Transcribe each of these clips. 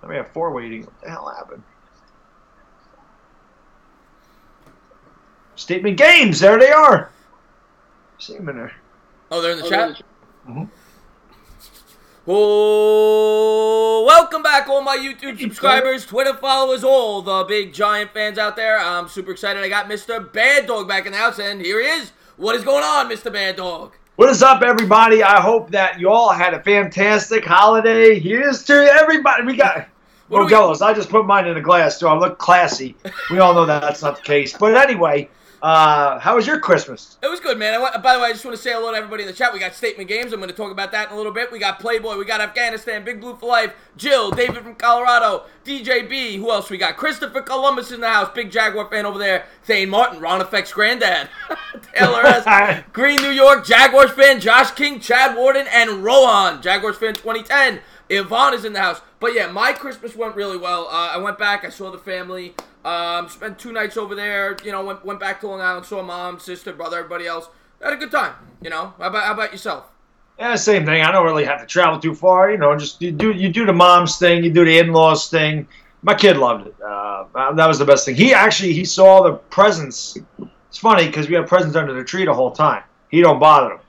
We have 4 waiting. What the hell happened? Statement games. There they are. See them in there. Oh, they're in the chat? Mm-hmm. Oh, welcome back, all my YouTube subscribers, Twitter followers, all the big Giant fans out there. I'm super excited. I got Mr. Baddog back in the house, and here he is. What is going on, Mr. Baddog? What is up, everybody? I hope that you all had a fantastic holiday. Here's to everybody. We got Modelo's. I just put mine in a glass, so I look classy. We all know that that's not the case. But anyway, how was your Christmas? It was good, man. By the way, I just want to say hello to everybody in the chat. We got Statement Games. I'm going to talk about that in a little bit. We got Playboy. We got Afghanistan. Big Blue for Life. Jill. David from Colorado. DJ B. Who else we got? Christopher Columbus in the house. Big Jaguar fan over there. Thane Martin. Ron Effect's granddad. Taylor S. Green, New York. Jaguars fan. Josh King. Chad Warden. And Rohan. Jaguars fan 2010. Yvonne is in the house. But yeah, my Christmas went really well. I went back. I saw the family. Spent 2 nights over there. You know, went back to Long Island. Saw mom, sister, brother, everybody else. Had a good time. You know, how about yourself? Yeah, same thing. I don't really have to travel too far. You know, just you do the mom's thing. You do the in-laws thing. My kid loved it. That was the best thing. He saw the presents. It's funny because we had presents under the tree the whole time. He don't bother them.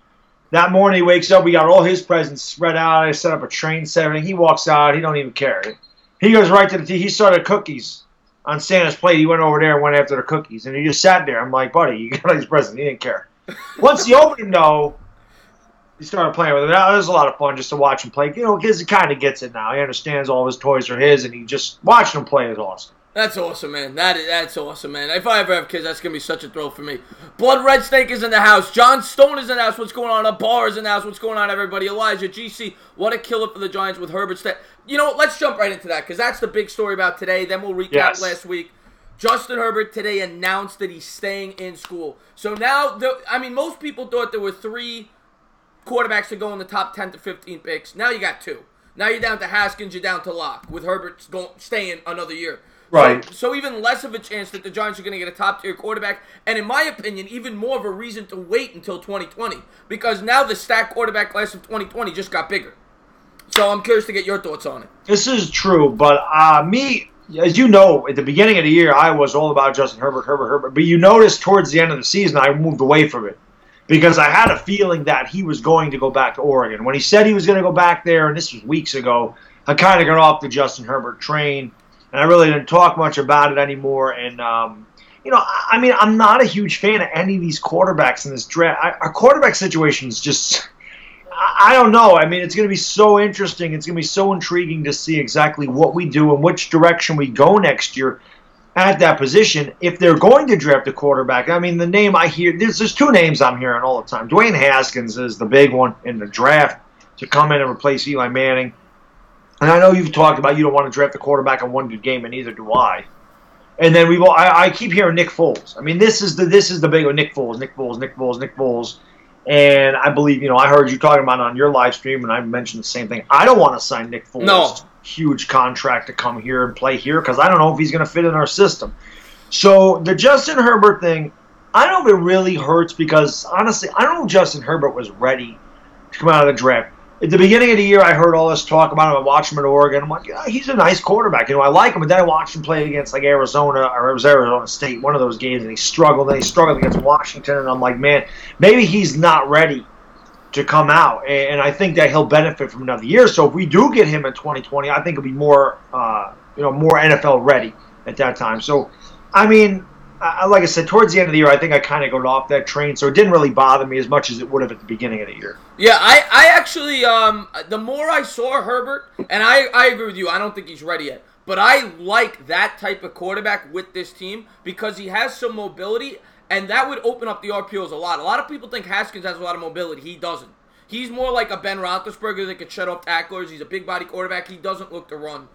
That morning he wakes up, we got all his presents spread out. I set up a train set, everything. He walks out, he don't even care. He goes right to the tea. He started cookies on Santa's plate. He went over there and went after the cookies. And he just sat there. I'm like, buddy, you got his presents. He didn't care. Once he opened them, though, he started playing with it. That was a lot of fun just to watch him play. You know, because he kind of gets it now. He understands all his toys are his, and he just watching him play is awesome. That's awesome, man. That's awesome, man. If I ever have kids, that's going to be such a thrill for me. Blood Red Snake is in the house. John Stone is in the house. What's going on? A Bar is in the house. What's going on, everybody? Elijah, GC, what a killer for the Giants with Herbert. You know, let's jump right into that because that's the big story about today. Then we'll recap last week. Justin Herbert today announced that he's staying in school. So now, most people thought there were 3 quarterbacks to go in the top 10 to 15 picks. Now you got 2. Now you're down to Haskins, you're down to Locke, with Herbert staying another year. Right. So even less of a chance that the Giants are going to get a top-tier quarterback. And in my opinion, even more of a reason to wait until 2020. Because now the stacked quarterback class of 2020 just got bigger. So I'm curious to get your thoughts on it. This is true, but me, as you know, at the beginning of the year, I was all about Justin Herbert. But you notice towards the end of the season, I moved away from it. Because I had a feeling that he was going to go back to Oregon. When he said he was going to go back there, and this was weeks ago, I kind of got off the Justin Herbert train. And I really didn't talk much about it anymore. And, I'm not a huge fan of any of these quarterbacks in this draft. Our quarterback situation is just, I don't know. I mean, it's going to be so interesting. It's going to be so intriguing to see exactly what we do and which direction we go next year at that position. If they're going to draft a quarterback, I mean, the name I hear, there's 2 names I'm hearing all the time. Dwayne Haskins is the big one in the draft to come in and replace Eli Manning. And I know you've talked about you don't want to draft a quarterback in one good game, and neither do I. And then I keep hearing Nick Foles. I mean, this is the big one. Nick Foles. And I believe, I heard you talking about it on your live stream, and I mentioned the same thing. I don't want to sign Nick Foles. No. Huge contract to come here and play here because I don't know if he's going to fit in our system. So the Justin Herbert thing, I don't know if it really hurts because, honestly, I don't know if Justin Herbert was ready to come out of the draft. At the beginning of the year, I heard all this talk about him. I watched him at Oregon. I'm like, yeah, he's a nice quarterback. I like him. But then I watched him play against Arizona, or it was Arizona State, one of those games, and he struggled. Then he struggled against Washington, and I'm like, man, maybe he's not ready to come out. And I think that he'll benefit from another year. So if we do get him in 2020, I think he'll be more NFL ready at that time. So, I mean, like I said, towards the end of the year, I think I kind of got off that train, so it didn't really bother me as much as it would have at the beginning of the year. Yeah, I actually, the more I saw Herbert, and I agree with you, I don't think he's ready yet, but I like that type of quarterback with this team because he has some mobility, and that would open up the RPOs a lot. A lot of people think Haskins has a lot of mobility. He doesn't. He's more like a Ben Roethlisberger that could shut off tacklers. He's a big-body quarterback. He doesn't look to run.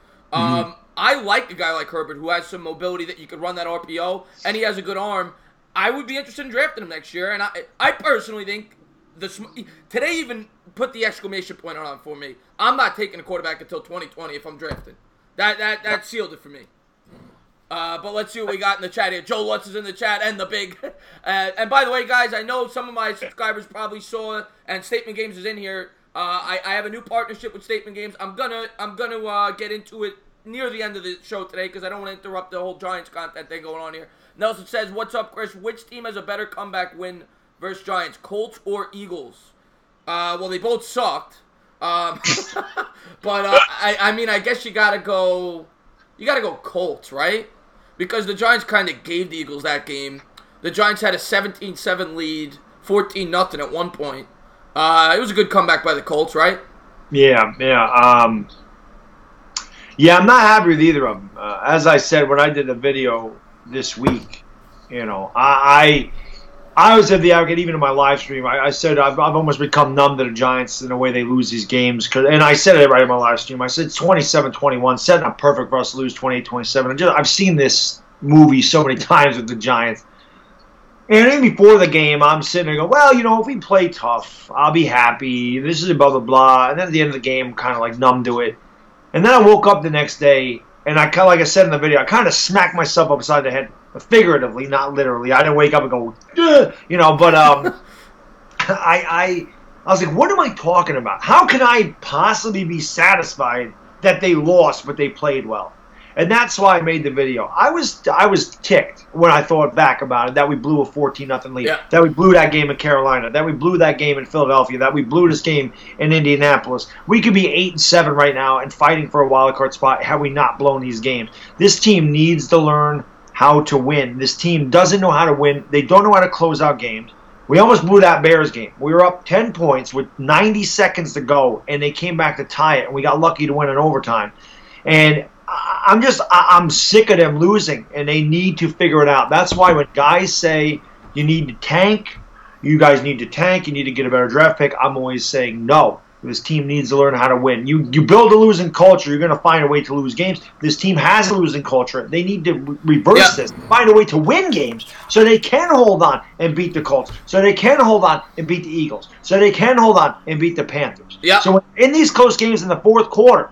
I like a guy like Herbert who has some mobility that you could run that RPO, and he has a good arm. I would be interested in drafting him next year, and I personally think today even put the exclamation point on for me. I'm not taking a quarterback until 2020 if I'm drafting. That sealed it for me. But let's see what we got in the chat here. Joe Lutz is in the chat and the big. And by the way, guys, I know some of my subscribers probably saw it, and Statement Games is in here. I have a new partnership with Statement Games. I'm gonna get into it near the end of the show today because I don't want to interrupt the whole Giants content thing going on here. Nelson says, "What's up, Chris? Which team has a better comeback win versus Giants, Colts or Eagles?" Well, they both sucked. But I mean, I guess you gotta go Colts, right? Because the Giants kind of gave the Eagles that game. The Giants had a 17-7 lead, 14-0 at one point. It was a good comeback by the Colts, right? Yeah. I'm not happy with either of them. As I said when I did the video this week, I was at the advocate even in my live stream. I said I've almost become numb to the Giants in the way they lose these games. And I said it right in my live stream. I said 27-21, setting up perfect for us to lose 28-27. I've seen this movie so many times with the Giants. And even before the game, I'm sitting there going, well, if we play tough, I'll be happy. This is blah, blah, blah. And then at the end of the game, I'm kind of like numb to it. And then I woke up the next day, and I kind of, like I said in the video, I kind of smacked myself upside the head, figuratively, not literally. I didn't wake up and go, but I was like, what am I talking about? How can I possibly be satisfied that they lost, but they played well? And that's why I made the video. I was ticked when I thought back about it, that we blew a 14-0 lead, that we blew that game in Carolina, that we blew that game in Philadelphia, that we blew this game in Indianapolis. We could be 8-7 right now and fighting for a wild card spot had we not blown these games. This team needs to learn how to win. This team doesn't know how to win. They don't know how to close out games. We almost blew that Bears game. We were up 10 points with 90 seconds to go, and they came back to tie it, and we got lucky to win in overtime. And I'm sick of them losing, and they need to figure it out. That's why when guys say you need to tank, you guys need to tank, you need to get a better draft pick, I'm always saying no. This team needs to learn how to win. You build a losing culture, you're going to find a way to lose games. This team has a losing culture. They need to reverse this, find a way to win games so they can hold on and beat the Colts, so they can hold on and beat the Eagles, so they can hold on and beat the Panthers. So in these close games in the fourth quarter,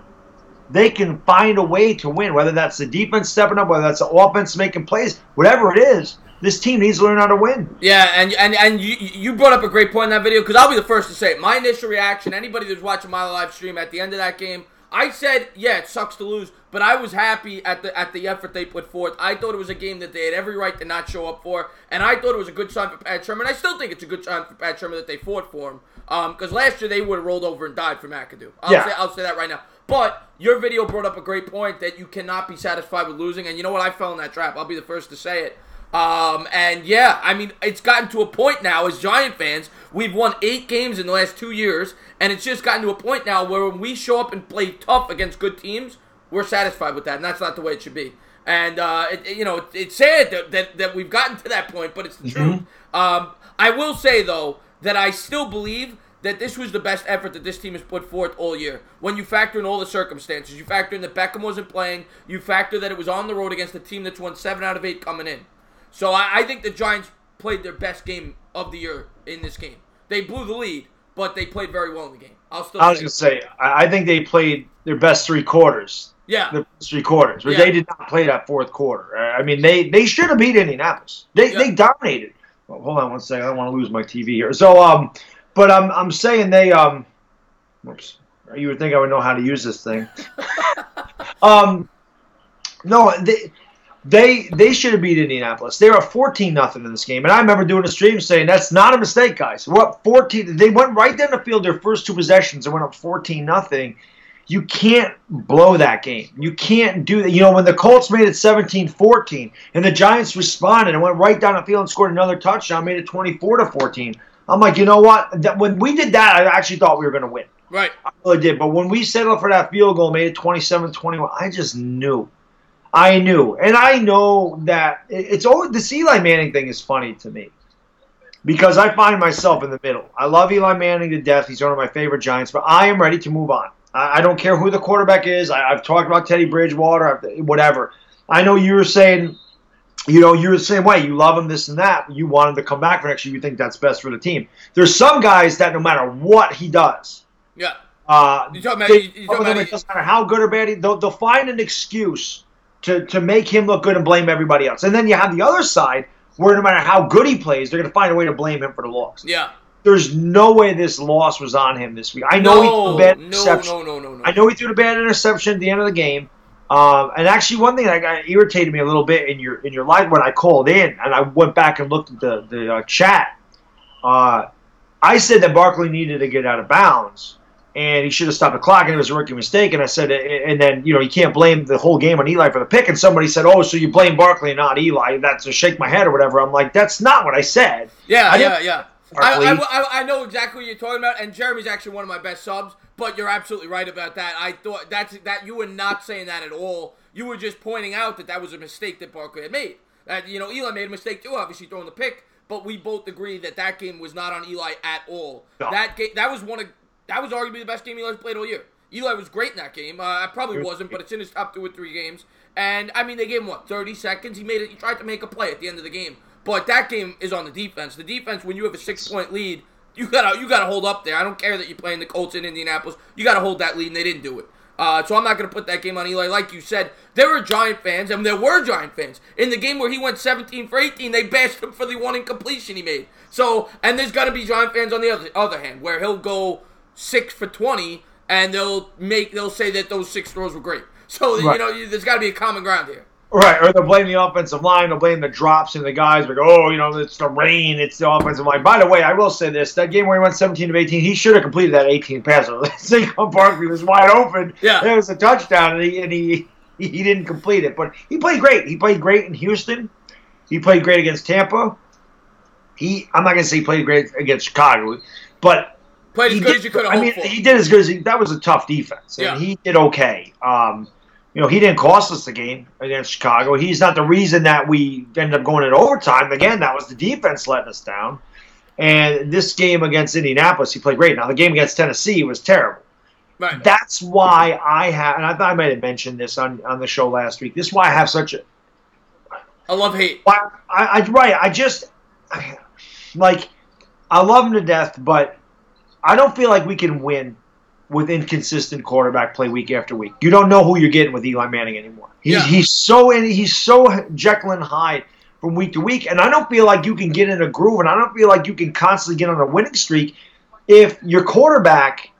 they can find a way to win, whether that's the defense stepping up, whether that's the offense making plays, whatever it is. This team needs to learn how to win. Yeah, and you brought up a great point in that video, because I'll be the first to say it. My initial reaction, anybody who's watching my live stream at the end of that game, I said, yeah, it sucks to lose, but I was happy at the effort they put forth. I thought it was a game that they had every right to not show up for, and I thought it was a good sign for Pat Shermer, and I still think it's a good sign for Pat Shermer that they fought for him, because last year they would have rolled over and died for McAdoo. I'll say that right now. But your video brought up a great point that you cannot be satisfied with losing, and you know what? I fell in that trap. I'll be the first to say it. And yeah, I mean, it's gotten to a point now as Giant fans, we've won 8 games in the last 2 years, and it's just gotten to a point now where when we show up and play tough against good teams, we're satisfied with that, and that's not the way it should be. And, it's sad that we've gotten to that point, but it's the truth. I will say, though, that I still believe that this was the best effort that this team has put forth all year. When you factor in all the circumstances, you factor in that Beckham wasn't playing, you factor that it was on the road against a team that's won 7 out of 8 coming in. So I think the Giants played their best game of the year in this game. They blew the lead, but they played very well in the game. I was going to say, I think they played their best 3 quarters. Yeah. The best 3 quarters. But they did not play that fourth quarter. I mean, they should have beat Indianapolis. They dominated. Well, hold on one second. I don't want to lose my TV here. So, but I'm saying they whoops. You would think I would know how to use this thing. No, they should have beat Indianapolis. They were up 14-0 in this game, and I remember doing a stream saying that's not a mistake, guys. We're up 14. They went right down the field their first 2 possessions and went up 14-0. You can't blow that game. You can't do that. You know, when the Colts made it 17-14 and the Giants responded and went right down the field and scored another touchdown, made it 24-14. I'm like, you know what? When we did that, I actually thought we were going to win. Right. I really did. But when we settled for that field goal, made it 27-21, I just knew. I knew. And I know that it's always this Eli Manning thing is funny to me because I find myself in the middle. I love Eli Manning to death. He's one of my favorite Giants, but I am ready to move on. I don't care who the quarterback is. I've talked about Teddy Bridgewater, whatever. I know you were saying, you're the same way. You love him, this and that. You want him to come back for next year. You think that's best for the team. There's some guys that no matter what he does, you talking about, it doesn't matter how good or bad they'll find an excuse to make him look good and blame everybody else. And then you have the other side where no matter how good he plays, they're going to find a way to blame him for the loss. Yeah. There's no way this loss was on him this week. I know he threw a bad interception. No. I know he threw a bad interception at the end of the game. And actually, one thing that got irritated me a little bit in your live when I called in, and I went back and looked at the chat. I said that Barkley needed to get out of bounds, and he should have stopped the clock, and it was a rookie mistake. And I said, and then you can't blame the whole game on Eli for the pick. And somebody said, "Oh, so you blame Barkley and not Eli?" That's to shake my head or whatever. I'm like, that's not what I said. Yeah. I know exactly what you're talking about, and Jeremy's actually one of my best subs. But you're absolutely right about that. I thought that you were not saying that at all. You were just pointing out that was a mistake that Barkley had made. That Eli made a mistake too, obviously throwing the pick. But we both agree that game was not on Eli at all. No. That was arguably the best game Eli's played all year. Eli was great in that game. I probably wasn't, but it's in his top 2 or 3 games. And I mean, they gave him 30 seconds. He tried to make a play at the end of the game. But that game is on the defense. The defense, when you have a 6-point lead, you gotta hold up there. I don't care that you're playing the Colts in Indianapolis. You gotta hold that lead, and they didn't do it. So I'm not gonna put that game on Eli. Like you said, there were Giant fans, and there were Giant fans in the game where he went 17 for 18. They bashed him for the one incompletion he made. So, and there's gotta be Giant fans on the other hand where he'll go 6 for 20, and they'll say that those 6 throws were great. So right. There's gotta be a common ground here. Right, or they'll blame the offensive line, they'll blame the drops and the guys, like, it's the rain, it's the offensive line. By the way, I will say this, that game where he went 17 of 18, he should have completed that 18 pass. Saquon Barkley was wide open. Yeah. It was a touchdown, and he didn't complete it. But he played great. He played great in Houston. He played great against Tampa. I'm not going to say he played great against Chicago, but played as good as you could have hoped for. He did as good as that was a tough defense, and he did okay. He didn't cost us the game against Chicago. He's not the reason that we ended up going in overtime. Again, that was the defense letting us down. And this game against Indianapolis, he played great. Now, the game against Tennessee was terrible. Right. That's why and I thought I might have mentioned this on the show last week. This is why I have such a love-hate. I love him to death, but I don't feel like we can win with inconsistent quarterback play week after week. You don't know who you're getting with Eli Manning anymore. He's so Jekyll and Hyde from week to week, and I don't feel like you can get in a groove, and I don't feel like you can constantly get on a winning streak if your quarterback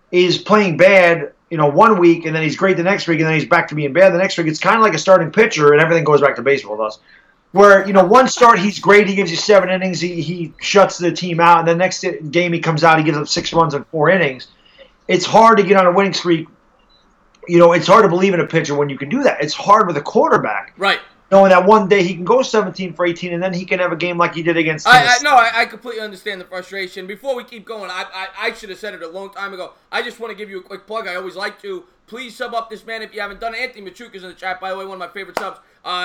is playing bad, 1 week, and then he's great the next week, and then he's back to being bad the next week. It's kind of like a starting pitcher, and everything goes back to baseball with us. Where, one start, he's great, he gives you 7 innings, he shuts the team out, and the next game he comes out, he gives up 6 runs in 4 innings. It's hard to get on a winning streak. It's hard to believe in a pitcher when you can do that. It's hard with a quarterback. Right. Knowing that one day he can go 17 for 18, and then he can have a game like he did against Tennessee. I completely understand the frustration. Before we keep going, I should have said it a long time ago. I just want to give you a quick plug. I always like to. Please sub up this man if you haven't done it. Anthony Machuca's in the chat, by the way, one of my favorite subs.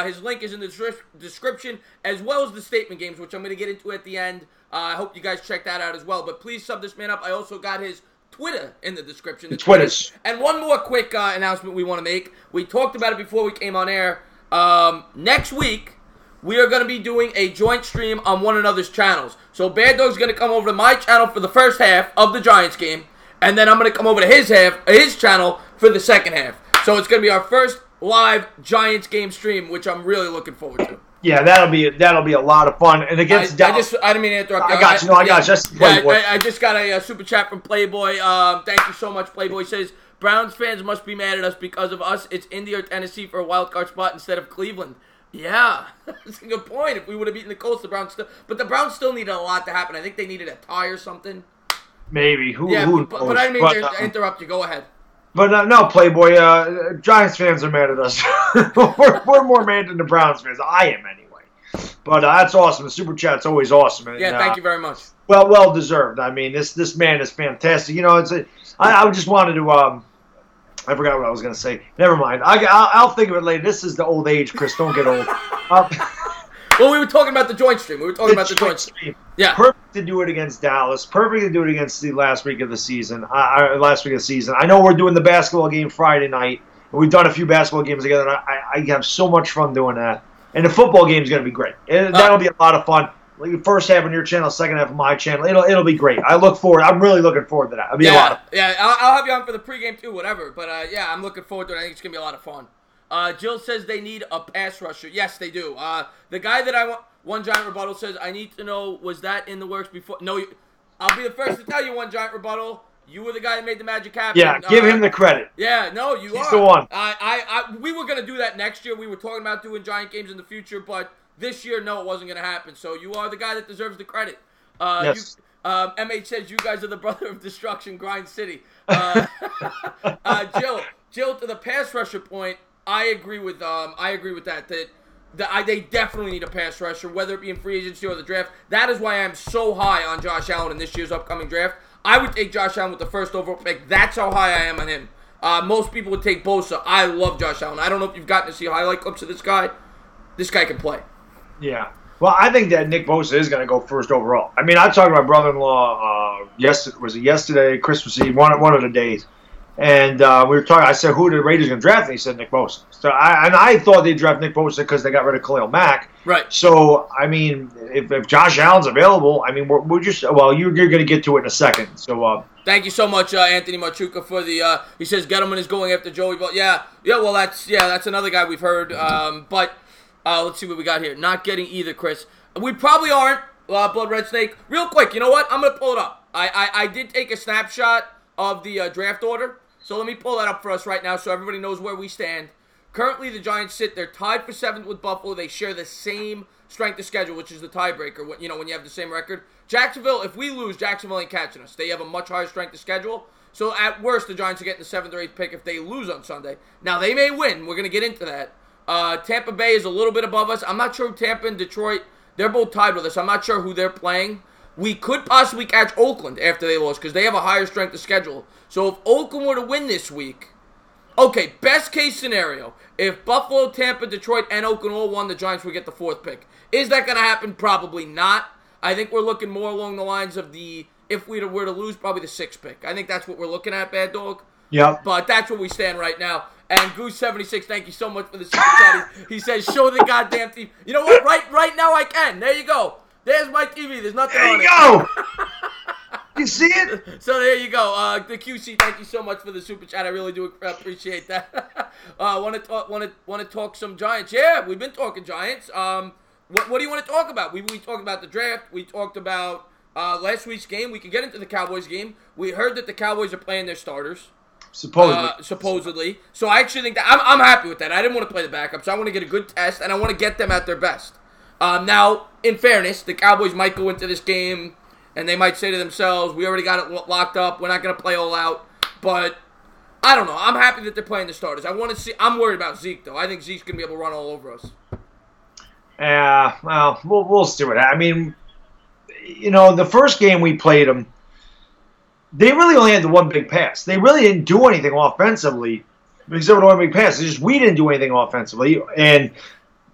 His link is in the description, as well as the statement games, which I'm going to get into at the end. I hope you guys check that out as well. But please sub this man up. I also got his Twitter in the description. The Twitters. And one more quick announcement we want to make. We talked about it before we came on air. Next week, we are going to be doing a joint stream on one another's channels. So Baddog's going to come over to my channel for the first half of the Giants game, and then I'm going to come over to his channel for the second half. So it's going to be our first live Giants game stream, which I'm really looking forward to. Yeah, that'll be a lot of fun. And against Dallas, I didn't mean to interrupt you. I got you. I got you. I just got a super chat from Playboy. Thank you so much, Playboy. Says Browns fans must be mad at us because of us. It's Indy or Tennessee for a wild card spot instead of Cleveland. Yeah, that's a good point. If we would have beaten the Colts, the Browns still needed a lot to happen. I think they needed a tie or something. Maybe. Who but I didn't mean to interrupt you. Go ahead. But no, Playboy, Giants fans are mad at us. we're more mad than the Browns fans. I am anyway. But that's awesome. The super chat's always awesome. And, thank you very much. Well deserved. I mean, this man is fantastic. I just wanted to. I forgot what I was going to say. Never mind. I'll think of it later. This is the old age, Chris. Don't get old. Well, we were talking about the joint stream. The joint stream. Yeah. Perfect to do it against Dallas. Perfect to do it against the last week of the season. I know we're doing the basketball game Friday night. We've done a few basketball games together, and I have so much fun doing that. And the football game is going to be great. That'll be a lot of fun. Like first half on your channel, second half on my channel. It'll be great. I'm really looking forward to that. It'll be a lot of fun. Yeah, I'll have you on for the pregame too, whatever. But I'm looking forward to it. I think it's going to be a lot of fun. Jill says they need a pass rusher. Yes, they do. The guy that I want, One Giant Rebuttal says, I need to know, was that in the works before? No, I'll be the first to tell you, One Giant Rebuttal. You were the guy that made the magic happen. Yeah, give him the credit. Yeah, no, you He's are. the one. We were going to do that next year. We were talking about doing Giant games in the future, but this year, no, it wasn't going to happen. So you are the guy that deserves the credit. Yes. MH says you guys are the brother of destruction, Grind City. Jill, to the pass rusher point, I agree with that. They definitely need a pass rusher, whether it be in free agency or the draft. That is why I'm so high on Josh Allen in this year's upcoming draft. I would take Josh Allen with the first overall pick. That's how high I am on him. Most people would take Bosa. I love Josh Allen. I don't know if you've gotten to see highlight clips of this guy. This guy can play. Yeah. Well, I think that Nick Bosa is going to go first overall. I mean, I talked to my brother-in-law yesterday, Christmas Eve, one of the days. And we were talking. I said, who are the Raiders going to draft? And he said Nick Bosa. So I thought they'd draft Nick Bosa because they got rid of Khalil Mack. Right. So, I mean, if Josh Allen's available, I mean, we're just – well, you're going to get to it in a second. So thank you so much, Anthony Machuca, for the he says Gettleman is going after Joey. But well, that's another guy we've heard. But let's see what we got here. Not getting either, Chris. We probably aren't. Blood Red Snake. Real quick, you know what? I'm going to pull it up. I did take a snapshot of the draft order. So let me pull that up for us right now so everybody knows where we stand. Currently, the Giants they're tied for 7th with Buffalo. They share the same strength of schedule, which is the tiebreaker, when you have the same record. Jacksonville, if we lose, Jacksonville ain't catching us. They have a much higher strength of schedule. So at worst, the Giants are getting the 7th or 8th pick if they lose on Sunday. Now, they may win. We're going to get into that. Tampa Bay is a little bit above us. I'm not sure Tampa and Detroit, they're both tied with us. I'm not sure who they're playing. We could possibly catch Oakland after they lost because they have a higher strength of schedule. So if Oakland were to win this week, okay, best case scenario, if Buffalo, Tampa, Detroit, and Oakland all won, the Giants would get the 4th pick. Is that going to happen? Probably not. I think we're looking more along the lines of if we were to lose, probably the 6th pick. I think that's what we're looking at, Bad Dog. Yeah. But that's where we stand right now. And Goose76, thank you so much for the super chat. He says, show the goddamn team. You know what? Right now I can. There you go. There's my TV. There's nothing on it. There you go. You see it? So there you go. The QC, thank you so much for the super chat. I really do appreciate that. Want to talk some Giants? Yeah, we've been talking Giants. What do you want to talk about? We talked about the draft. We talked about last week's game. We can get into the Cowboys game. We heard that the Cowboys are playing their starters. Supposedly. So I actually think that I'm happy with that. I didn't want to play the backups. I want to get a good test, and I want to get them at their best. Now, in fairness, the Cowboys might go into this game, and they might say to themselves, we already got it locked up. We're not going to play all out. But I don't know. I'm happy that they're playing the starters. I'm worried about Zeke, though. I think Zeke's going to be able to run all over us. Yeah, well, we'll see what happens. I mean, the first game we played them, they really only had the one big pass. They really didn't do anything offensively except for the one big pass. It's just we didn't do anything offensively. And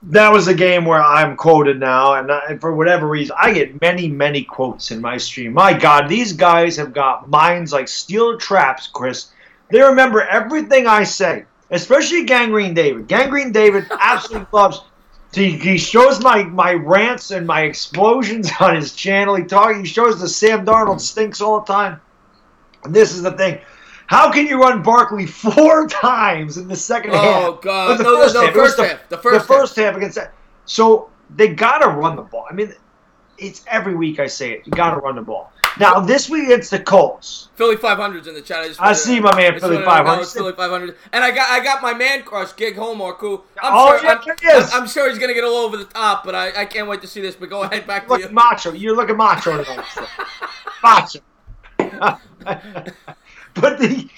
that was a game where I'm quoted now. And for whatever reason, I get many, many quotes in my stream. My God, these guys have got minds like steel traps, Chris. They remember everything I say, especially Gangrene David. Gangrene David absolutely loves he shows my rants and my explosions on his channel. He shows the Sam Darnold stinks all the time. And this is the thing. How can you run Barkley 4 times in the second half? Oh, God. The first half against that. So they got to run the ball. I mean, it's every week I say it. You got to run the ball. Now, this week it's the Colts. Philly 500's in the chat. I see my man, Philly 500. Philly 500. And I got my man crush, Gig Homework, who I'm sure he's going to get a little over the top, but I can't wait to see this. But go ahead, back to you. Macho. You're looking macho tonight. Macho. But I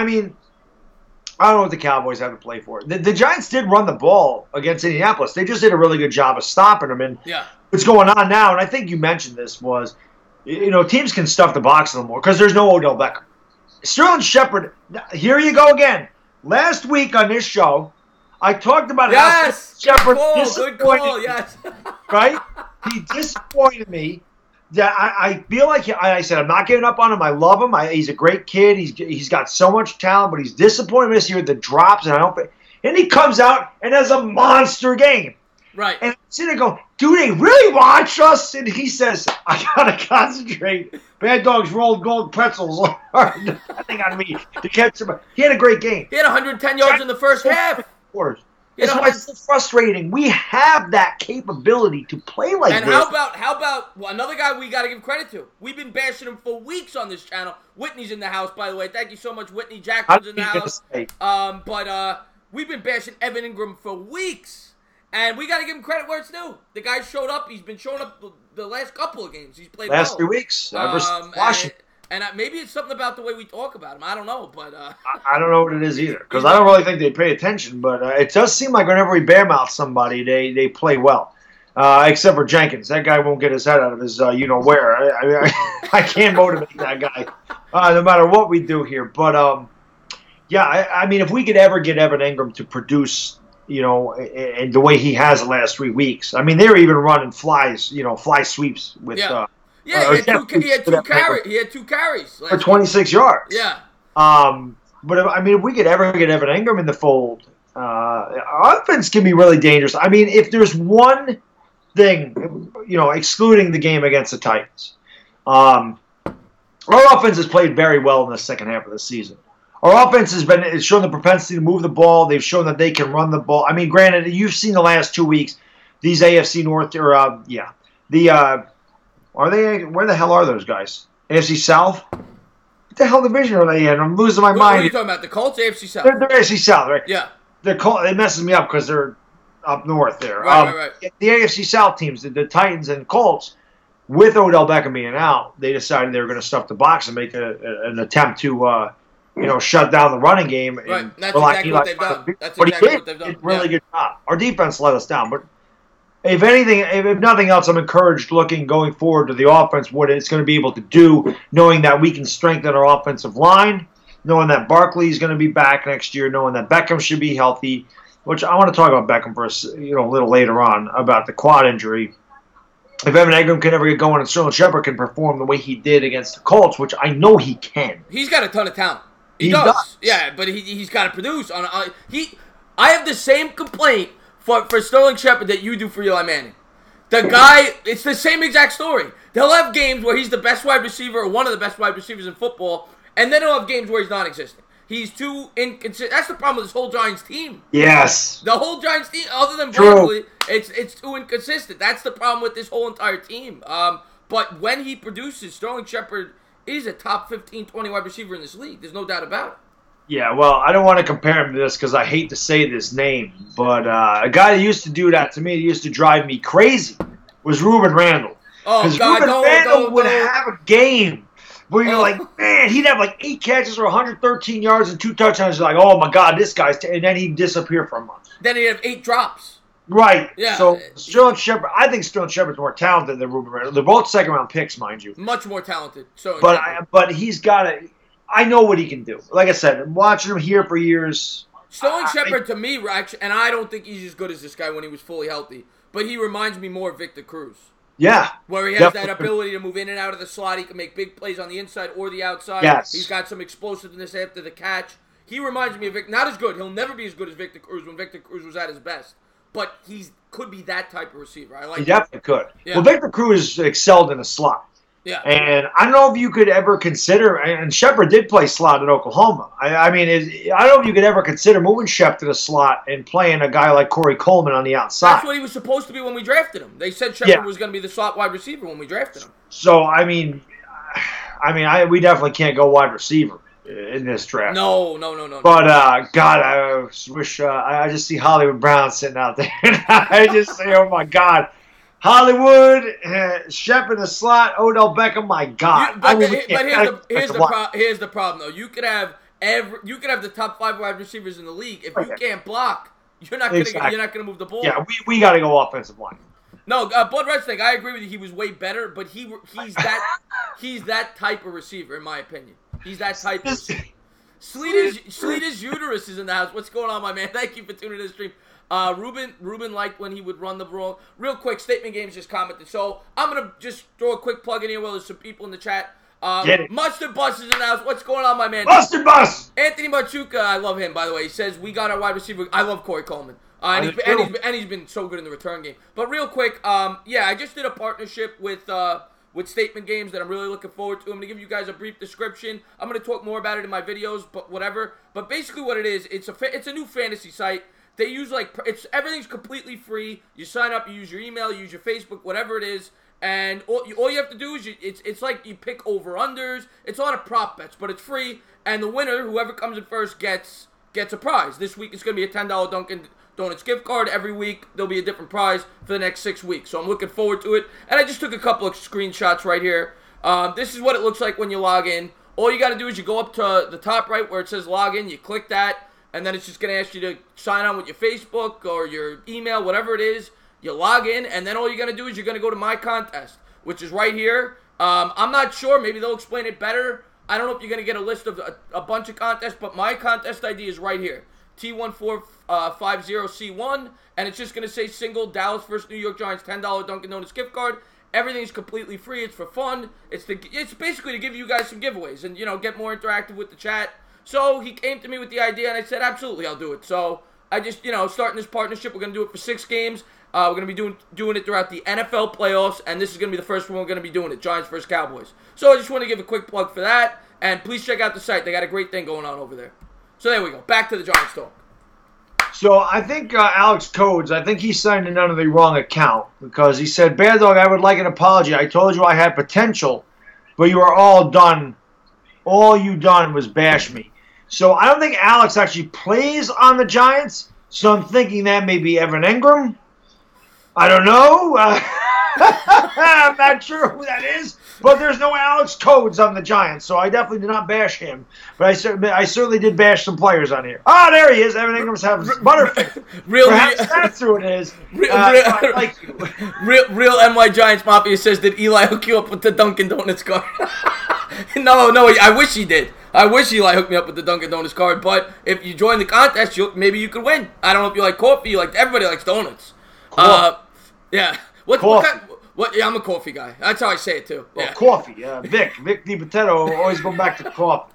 mean, I don't know what the Cowboys have to play for. The Giants did run the ball against Indianapolis. They just did a really good job of stopping them. And what's going on now, and I think you mentioned this, was, teams can stuff the box a little more because there's no Odell Beckham. Sterling Shepard, here you go again. Last week on this show, I talked about how Shepard good call, yes. Right? He disappointed me. Yeah, I feel like I said I'm not giving up on him. I love him. He's a great kid. He's got so much talent, but he's disappointed this year with the drops, and he comes out and has a monster game. Right. And I'm sitting there going, do they really watch us? And he says, I gotta concentrate. Bad Dogs rolled gold pretzels depending on me to catch him. He had a great game. He had 110 yards in the first half. Quarters. That's why it's so frustrating. We have that capability to play like this. And how about another guy we got to give credit to? We've been bashing him for weeks on this channel. Whitney's in the house, by the way. Thank you so much, Whitney. Jackson's in the house. But we've been bashing Evan Ingram for weeks. And we got to give him credit where it's due. The guy showed up. He's been showing up the last couple of games. He's played last well. 3 weeks. Washington. And maybe it's something about the way we talk about him. I don't know, but I don't know what it is either, because I don't really think they pay attention. But it does seem like whenever we bearmouth somebody, they play well, except for Jenkins. That guy won't get his head out of his where. I can't motivate that guy, no matter what we do here. But I mean, if we could ever get Evan Ingram to produce, and the way he has the last 3 weeks, I mean, they're even running fly sweeps with. Yeah, he had two carries for 26 yards. Yeah. But if we could ever get Evan Ingram in the fold, our offense can be really dangerous. I mean, if there's one thing, excluding the game against the Titans, our offense has played very well in the second half of the season. Our offense has shown the propensity to move the ball. They've shown that they can run the ball. I mean, granted, you've seen the last 2 weeks, these AFC North, are they? Where the hell are those guys? AFC South? What the hell division are they in? I'm losing my mind. What are you talking about? The Colts, AFC South? They're AFC South, right? Yeah. It messes me up because they're up north there. Right. The AFC South teams, the Titans and Colts, with Odell Beckham being out, they decided they were going to stuff the box and make an attempt to, shut down the running game. Right. That's exactly what they've done. He did a really good job. Our defense let us down, but if nothing else, I'm encouraged going forward to the offense, what it's going to be able to do, knowing that we can strengthen our offensive line, knowing that Barkley is going to be back next year, knowing that Beckham should be healthy, which I want to talk about Beckham for a little later on about the quad injury. If Evan Ingram can ever get going and Sterling Shepard can perform the way he did against the Colts, which I know he can. He's got a ton of talent. He does. Yeah, but he's got to produce. I have the same complaint for Sterling Shepard that you do for Eli Manning. The guy, it's the same exact story. They'll have games where he's the best wide receiver or one of the best wide receivers in football, and then he'll have games where he's non-existent. He's too inconsistent. That's the problem with this whole Giants team. Yes. The whole Giants team, other than Barkley, it's too inconsistent. That's the problem with this whole entire team. But when he produces, Sterling Shepard is a top 15, 20 wide receiver in this league. There's no doubt about it. Yeah, well, I don't want to compare him to this because I hate to say this name, but a guy that used to do that to me, that used to drive me crazy, was Ruben Randall. Oh, God, Ruben Randall would have a game where you're like, man, he'd have like 8 catches for 113 yards and 2 touchdowns. You're like, oh, my God, this guy's... and then he'd disappear for a month. Then he'd have 8 drops. Right. Yeah. So Sterling Shepard, I think Sterling Shepard's more talented than Ruben Randall. They're both second-round picks, mind you. Much more talented. But he's got to... I know what he can do. Like I said, I'm watching him here for years. Sterling Shepard, to me, and I don't think he's as good as this guy when he was fully healthy, but he reminds me more of Victor Cruz. Yeah. Where he has that ability to move in and out of the slot. He can make big plays on the inside or the outside. Yes. He's got some explosiveness after the catch. He reminds me of Victor. Not as good. He'll never be as good as Victor Cruz when Victor Cruz was at his best. But he could be that type of receiver. I like He definitely could. Yeah. Well, Victor Cruz excelled in the slot. Yeah. And I don't know if you could ever consider, and Shepard did play slot at Oklahoma. I don't know if you could ever consider moving Shep to the slot and playing a guy like Corey Coleman on the outside. That's what he was supposed to be when we drafted him. They said Shepard was going to be the slot wide receiver when we drafted him. So, we definitely can't go wide receiver in this draft. No. But, God, I wish, I just see Hollywood Brown sitting out there. And I just say, oh, my God. Hollywood, Shep in the slot, Odell Beckham. My God! Here's the problem, though. You could have the top 5 wide receivers in the league. If you can't block, you're not gonna move the ball. Yeah, we got to go offensive line. No, Bud Redstick, I agree with you. He was way better, but he's that type of receiver, in my opinion. He's that type of receiver. Sleeta's uterus is in the house. What's going on, my man? Thank you for tuning in the stream. Ruben liked when he would run the ball. Real quick, Statement Games just commented. So I'm going to just throw a quick plug in here while there's some people in the chat. Mustard Bus is in the house. What's going on, my man? Mustard Bus! Anthony Machuca, I love him, by the way. He says, we got our wide receiver. I love Corey Coleman. And he's been so good in the return game. But real quick, I just did a partnership with Statement Games that I'm really looking forward to. I'm going to give you guys a brief description. I'm going to talk more about it in my videos, but whatever. But basically what it is, it's a new fantasy site They use everything's completely free. You sign up, you use your email, you use your Facebook, whatever it is, and all you have to do is it's like you pick over-unders. It's a lot of prop bets, but it's free, and the winner, whoever comes in first, gets a prize. This week it's going to be a $10 Dunkin' Donuts gift card. Every week there'll be a different prize for the next 6 weeks, so I'm looking forward to it. And I just took a couple of screenshots right here. This is what it looks like when you log in. All you got to do is you go up to the top right where it says log in, you click that, and then it's just going to ask you to sign on with your Facebook or your email, whatever it is. You log in, and then all you're going to do is you're going to go to My Contest, which is right here. I'm not sure. Maybe they'll explain it better. I don't know if you're going to get a list of a bunch of contests, but my contest ID is right here. T1450C1, and it's just going to say single Dallas vs. New York Giants $10 Dunkin' Donuts gift card. Everything's completely free. It's for fun. It's basically to give you guys some giveaways and, get more interactive with the chat. So he came to me with the idea, and I said, absolutely, I'll do it. So I just, starting this partnership. We're going to do it for 6 games. We're going to be doing it throughout the NFL playoffs, and this is going to be the first one we're going to be doing it, Giants vs. Cowboys. So I just want to give a quick plug for that, and please check out the site. They got a great thing going on over there. So there we go. Back to the Giants talk. So I think Alex Codes, I think he signed in under the wrong account because he said, Bad Dog, I would like an apology. I told you I had potential, but you are all done. All you done was bash me. So I don't think Alex actually plays on the Giants, so I'm thinking that may be Evan Engram. I don't know. I'm not sure who that is, but there's no Alex Codes on the Giants, so I definitely did not bash him. But I certainly did bash some players on here. Oh, there he is. Evan Ingram's having Butterfinger. Perhaps that's who it is. I like you. Real NY Giants Mafia says, did Eli hook you up with the Dunkin' Donuts card? No, I wish he did. I wish Eli hooked me up with the Dunkin' Donuts card, but if you join the contest, maybe you could win. I don't know if you like coffee. Everybody likes donuts. Yeah. What kind? Yeah, I'm a coffee guy. That's how I say it too. Well, coffee. Vic DiPotato always go back to coffee.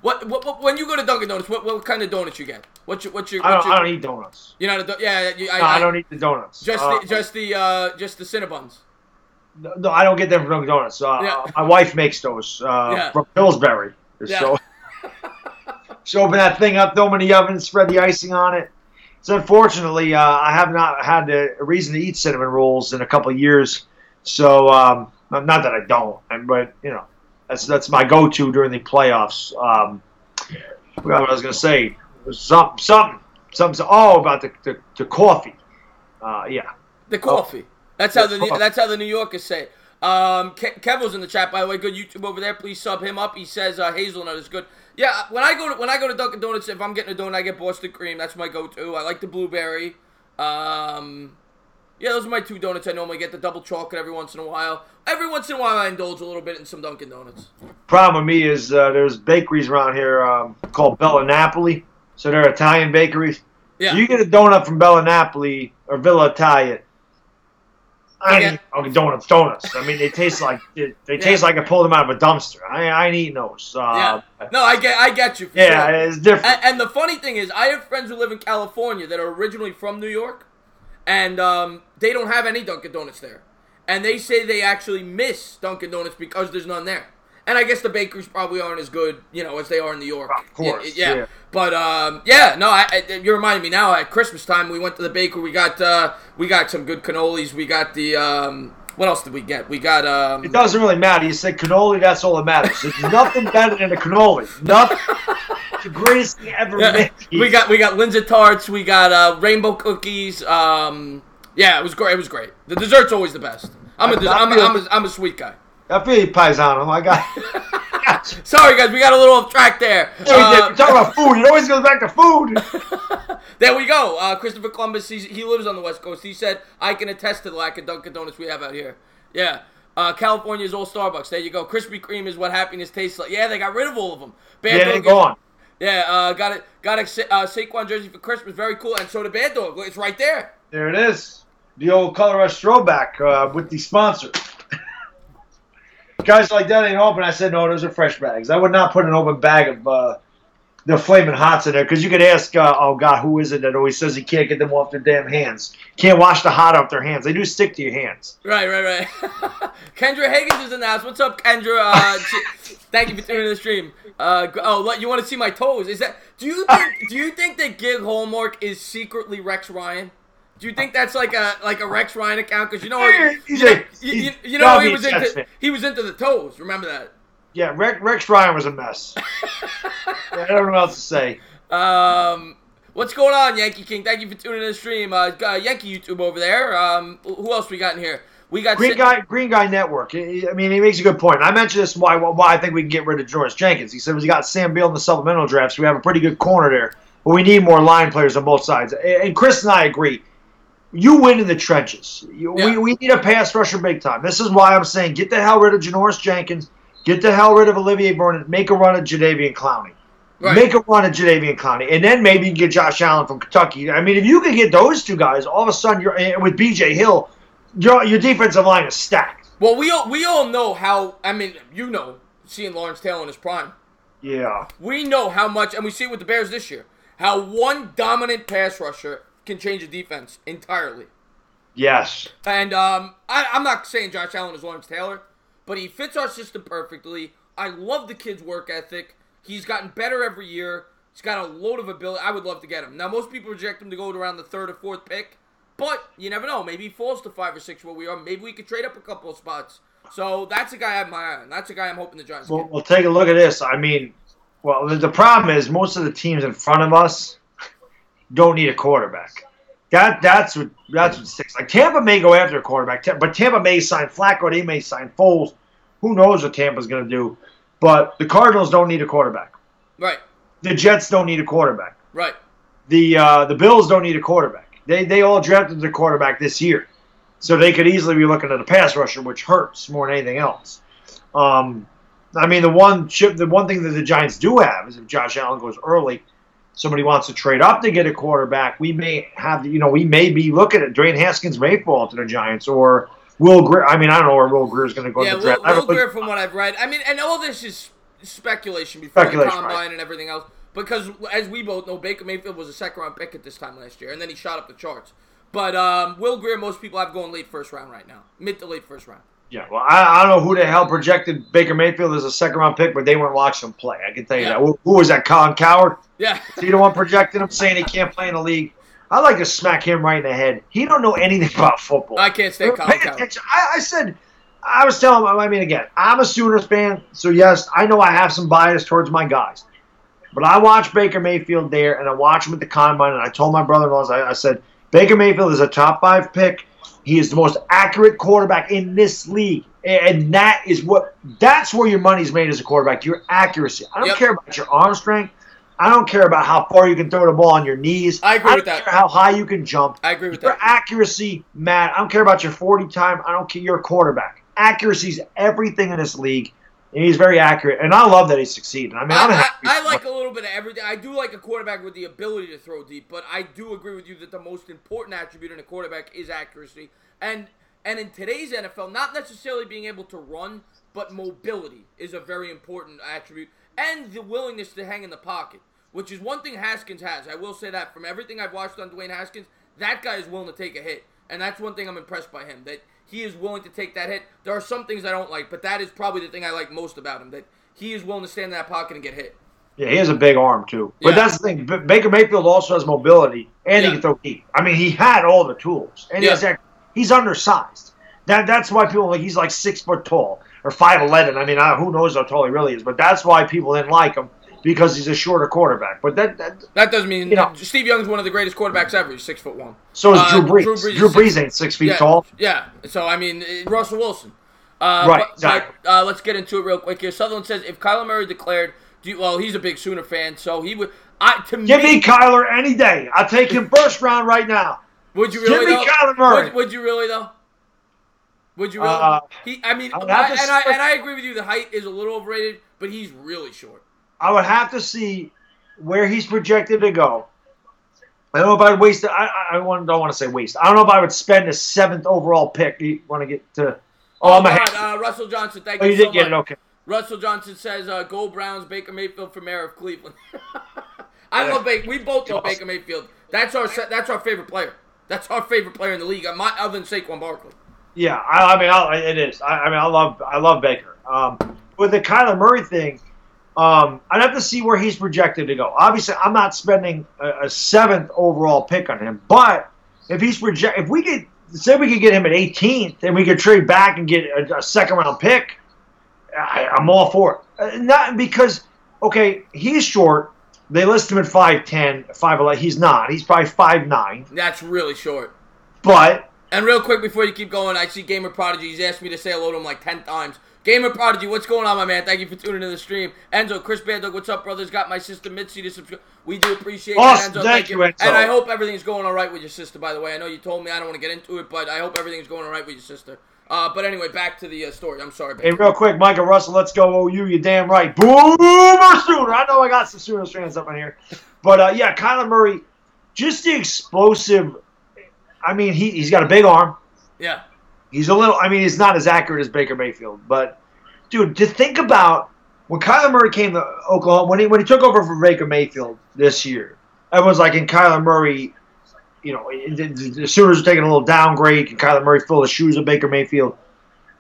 What when you go to Dunkin' Donuts, what kind of donuts you get? What's your? I don't eat donuts. You're not I don't eat the donuts. Just the Cinnabons. No, I don't get them from Dunkin' Donuts. My wife makes those from Pillsbury. Yeah. So open that thing up, throw them in the oven, spread the icing on it. So unfortunately, I have not had a reason to eat cinnamon rolls in a couple of years. So not that I don't, but that's my go-to during the playoffs. I forgot what I was going to say. Something. Oh, about the coffee. Yeah. The coffee. That's how the New Yorkers say it. Kev was in the chat, by the way. Good YouTube over there. Please sub him up. He says hazelnut is good. Yeah, when I go to Dunkin' Donuts, if I'm getting a donut, I get Boston cream. That's my go-to. I like the blueberry. Yeah, those are my 2 donuts. I normally get the double chocolate every once in a while. Every once in a while, I indulge a little bit in some Dunkin' Donuts. Problem with me is there's bakeries around here called Bella Napoli. So they're Italian bakeries. Yeah. You get a donut from Bella Napoli or Villa Italia. I mean, donuts. I mean, they taste like taste like I pulled them out of a dumpster. I ain't eating those. Yeah. No, I get you. For yeah, sure. It's different. And the funny thing is, I have friends who live in California that are originally from New York, and they don't have any Dunkin' Donuts there, and they say they actually miss Dunkin' Donuts because there's none there. And I guess the bakeries probably aren't as good, as they are in New York. Of course. Yeah. But you reminded me now. At Christmas time, we went to the bakery. We got some good cannolis. We got the what else did we get? We got It doesn't really matter. You said cannoli. That's all that matters. There's nothing better than a cannoli. Nothing. It's the greatest thing ever made. We got Lindsay tarts. We got rainbow cookies. Yeah, it was great. It was great. The dessert's always the best. I'm a sweet guy. I feel you, Paisano. I got. Sorry, guys, we got a little off track there. We're talking about food. It always goes back to food. There we go. Christopher Columbus, he lives on the West Coast. He said, I can attest to the lack of Dunkin' Donuts we have out here. Yeah. California is all Starbucks. There you go. Krispy Kreme is what happiness tastes like. Yeah, they got rid of all of them. They're gone. Yeah, got a Saquon jersey for Christmas. Very cool. And so the Bad Dog. It's right there. There it is. The old Color Rush throwback with the sponsor. Guys like that ain't open. I said, no, those are fresh bags. I would not put an open bag of the Flamin' Hots in there because you could ask, oh God, who is it that always says he can't get them off their damn hands? Can't wash the hot off their hands. They do stick to your hands. Right. Kendra Higgins is in the house. What's up, Kendra? Thank you for tuning in the stream. You want to see my toes? Is that? Do you think that Gig Hallmark is secretly Rex Ryan? Do you think that's like a Rex Ryan account? Because he was into the toes. Remember that? Yeah, Rex Ryan was a mess. I don't know what else to say. What's going on, Yankee King? Thank you for tuning in the stream. Yankee YouTube over there. Who else we got in here? We got Green Guy Network. I mean, he makes a good point. I mentioned this why I think we can get rid of Joris Jenkins. He said we got Sam Beal in the supplemental draft, so we have a pretty good corner there. But we need more line players on both sides. And Chris and I agree. You win in the trenches. We need a pass rusher big time. This is why I'm saying get the hell rid of Janoris Jenkins. Get the hell rid of Olivier Vernon. Make a run at Jadeveon Clowney. Right. Make a run at Jadeveon Clowney. And then maybe you can get Josh Allen from Kentucky. I mean, if you can get those two guys, all of a sudden, with B.J. Hill, your defensive line is stacked. Well, we all know how, seeing Lawrence Taylor in his prime. Yeah. We know how much, and we see it with the Bears this year, how one dominant pass rusher can change a defense entirely. Yes. And I'm not saying Josh Allen is Lawrence Taylor, but he fits our system perfectly. I love the kid's work ethic. He's gotten better every year. He's got a load of ability. I would love to get him. Now, most people project him to go around the 3rd or 4th pick, but you never know. Maybe he falls to 5 or 6 where we are. Maybe we could trade up a couple of spots. So that's a guy I have my eye on. That's a guy I'm hoping the Giants get. Well, take a look at this. I mean, the problem is most of the teams in front of us don't need a quarterback. That's what sticks. Like Tampa may go after a quarterback, but Tampa may sign Flacco. They may sign Foles. Who knows what Tampa's going to do? But the Cardinals don't need a quarterback. Right. The Jets don't need a quarterback. Right. The Bills don't need a quarterback. They all drafted their quarterback this year, so they could easily be looking at a pass rusher, which hurts more than anything else. I mean, the one thing that the Giants do have is if Josh Allen goes early, somebody wants to trade up to get a quarterback, we may be looking at Dwayne Haskins may fall to the Giants or Will Greer. I mean, I don't know where Will Greer is going to go in the draft. Will Greer, from what I've read, I mean, and all this is speculation before the combine and everything else. Because, as we both know, Baker Mayfield was a second-round pick at this time last year, and then he shot up the charts. But Will Greer, most people have going late first round right now, mid to late first round. Yeah, well, I don't know who the hell projected Baker Mayfield as a second-round pick, but they weren't watching him play. I can tell you that. Who was that, Colin Coward? Yeah. Is he the one projecting him, saying he can't play in the league? I'd like to smack him right in the head. He don't know anything about football. I can't stand Colin Coward. Attention. I was telling him, I mean, again, I'm a Sooners fan, so yes, I know I have some bias towards my guys. But I watched Baker Mayfield there, and I watched him at the combine, and I told my brother-in-law, I said, Baker Mayfield is a top 5 pick. He is the most accurate quarterback in this league. And that's where your money's made as a quarterback, your accuracy. I don't care about your arm strength. I don't care about how far you can throw the ball on your knees. I agree with that. I don't care how high you can jump. I agree with your that. Your accuracy, Matt, I don't care about your 40 time. I don't care. You're a quarterback. Accuracy is everything in this league. And he's very accurate. And I love that he's succeeding. I mean, I like a little bit of everything. I do like a quarterback with the ability to throw deep. But I do agree with you that the most important attribute in a quarterback is accuracy. And in today's NFL, not necessarily being able to run, but mobility is a very important attribute. And the willingness to hang in the pocket, which is one thing Haskins has. I will say that from everything I've watched on Dwayne Haskins, that guy is willing to take a hit. And that's one thing I'm impressed by him, that he is willing to take that hit. There are some things I don't like, but that is probably the thing I like most about him, that he is willing to stand in that pocket and get hit. Yeah, he has a big arm, too. But that's the thing. Baker Mayfield also has mobility, and he can throw deep. I mean, he had all the tools. And he's undersized. That's why people he's like 6 foot tall or 5'11". I mean, who knows how tall he really is. But that's why people didn't like him, because he's a shorter quarterback. But that doesn't mean Steve Young's one of the greatest quarterbacks ever. He's 6'1". So is Drew Brees. Drew Brees ain't 6 feet tall. Yeah. So I mean, Russell Wilson. Right. Exactly. Let's get into it real quick here. Sutherland says if Kyler Murray declared, he's a big Sooner fan, so he would. Give me Kyler any day. I'll take him first round right now. Would you really? Give me Kyler Murray. Would you really though? Would you really? I agree with you. The height is a little overrated, but he's really short. I would have to see where he's projected to go. I don't know if I'd waste it. I don't want to say waste. I don't know if I would spend the 7th overall pick. You want to get to? Oh my God, Russell Johnson. Thank you so much. You did get it. Okay. Russell Johnson says, "Go Browns, Baker Mayfield for mayor of Cleveland." I love Baker. We both love Baker Mayfield. That's our favorite player. That's our favorite player in the league, other than Saquon Barkley. Yeah, it is. I love Baker. With the Kyler Murray thing, I'd have to see where he's projected to go. Obviously, I'm not spending a 7th overall pick on him, but if we could get him at 18th, and we could trade back and get a 2nd round pick, I'm all for it. Not because, okay, he's short. They list him at 5'10", 5'11". He's not. He's probably 5'9". That's really short. But... And real quick before you keep going, I see Gamer Prodigy. He's asked me to say hello to him like 10 times. Gamer Prodigy, what's going on, my man? Thank you for tuning in the stream. Enzo, Chris Baddog, what's up, brothers? Got my sister Mitzi to subscribe. We do appreciate awesome. That, Enzo. Thank you, Enzo. And I hope everything's going all right with your sister, by the way. I know you told me. I don't want to get into it, but I hope everything's going all right with your sister. But anyway, back to the story. I'm sorry. Hey, real quick, Micah Russell, let's go OU. You damn right. Boomer Sooner. I know I got some Sooners fans up in here. But, yeah, Kyler Murray, just the explosive. I mean, he's got a big arm. Yeah. He's he's not as accurate as Baker Mayfield. But, dude, to think about when Kyler Murray came to Oklahoma, when he took over for Baker Mayfield this year, everyone's like, in Kyler Murray, the Sooners are taking a little downgrade. Can Kyler Murray fill the shoes of Baker Mayfield?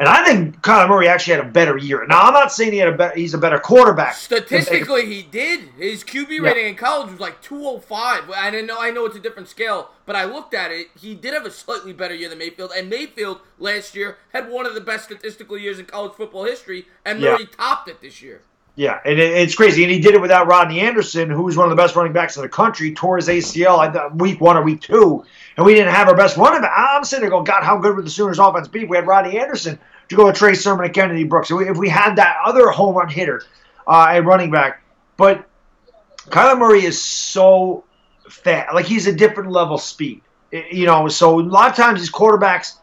And I think Kyler Murray actually had a better year. Now, I'm not saying he's a better quarterback. Statistically, he did. His QB rating in college was like 205. I know it's a different scale, but I looked at it. He did have a slightly better year than Mayfield. And Mayfield, last year, had one of the best statistical years in college football history. And Murray topped it this year. Yeah, and it's crazy. And he did it without Rodney Anderson, who was one of the best running backs in the country, tore his ACL week 1 or week 2. And we didn't have our best running back. I'm sitting there going, God, how good would the Sooners offense be if we had Rodney Anderson to go with Trey Sermon and Kennedy Brooks? If we had that other home run hitter at running back. But Kyler Murray is so fast. Like, he's a different level speed. So a lot of times these quarterbacks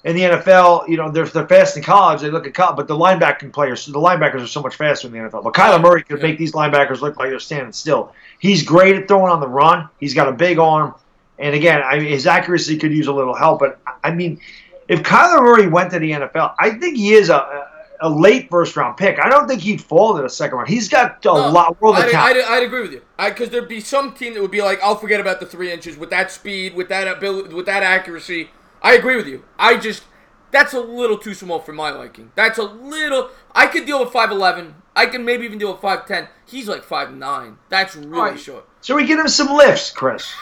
in the NFL, they're fast in college. They look at college, but the linebackers are so much faster in the NFL. But Kyler Murray could make these linebackers look like they're standing still. He's great at throwing on the run. He's got a big arm. And again, his accuracy could use a little help. But, I mean, if Kyler Murray went to the NFL, I think he is a late first-round pick. I don't think he'd fall to the 2nd round. He's got a lot of talent. I'd agree with you. Because there'd be some team that would be like, I'll forget about the 3 inches with that speed, with that ability, with that accuracy. I agree with you. That's a little too small for my liking. I could deal with 5'11". I can maybe even deal with 5'10". He's like 5'9". That's really short. So we give him some lifts, Chris.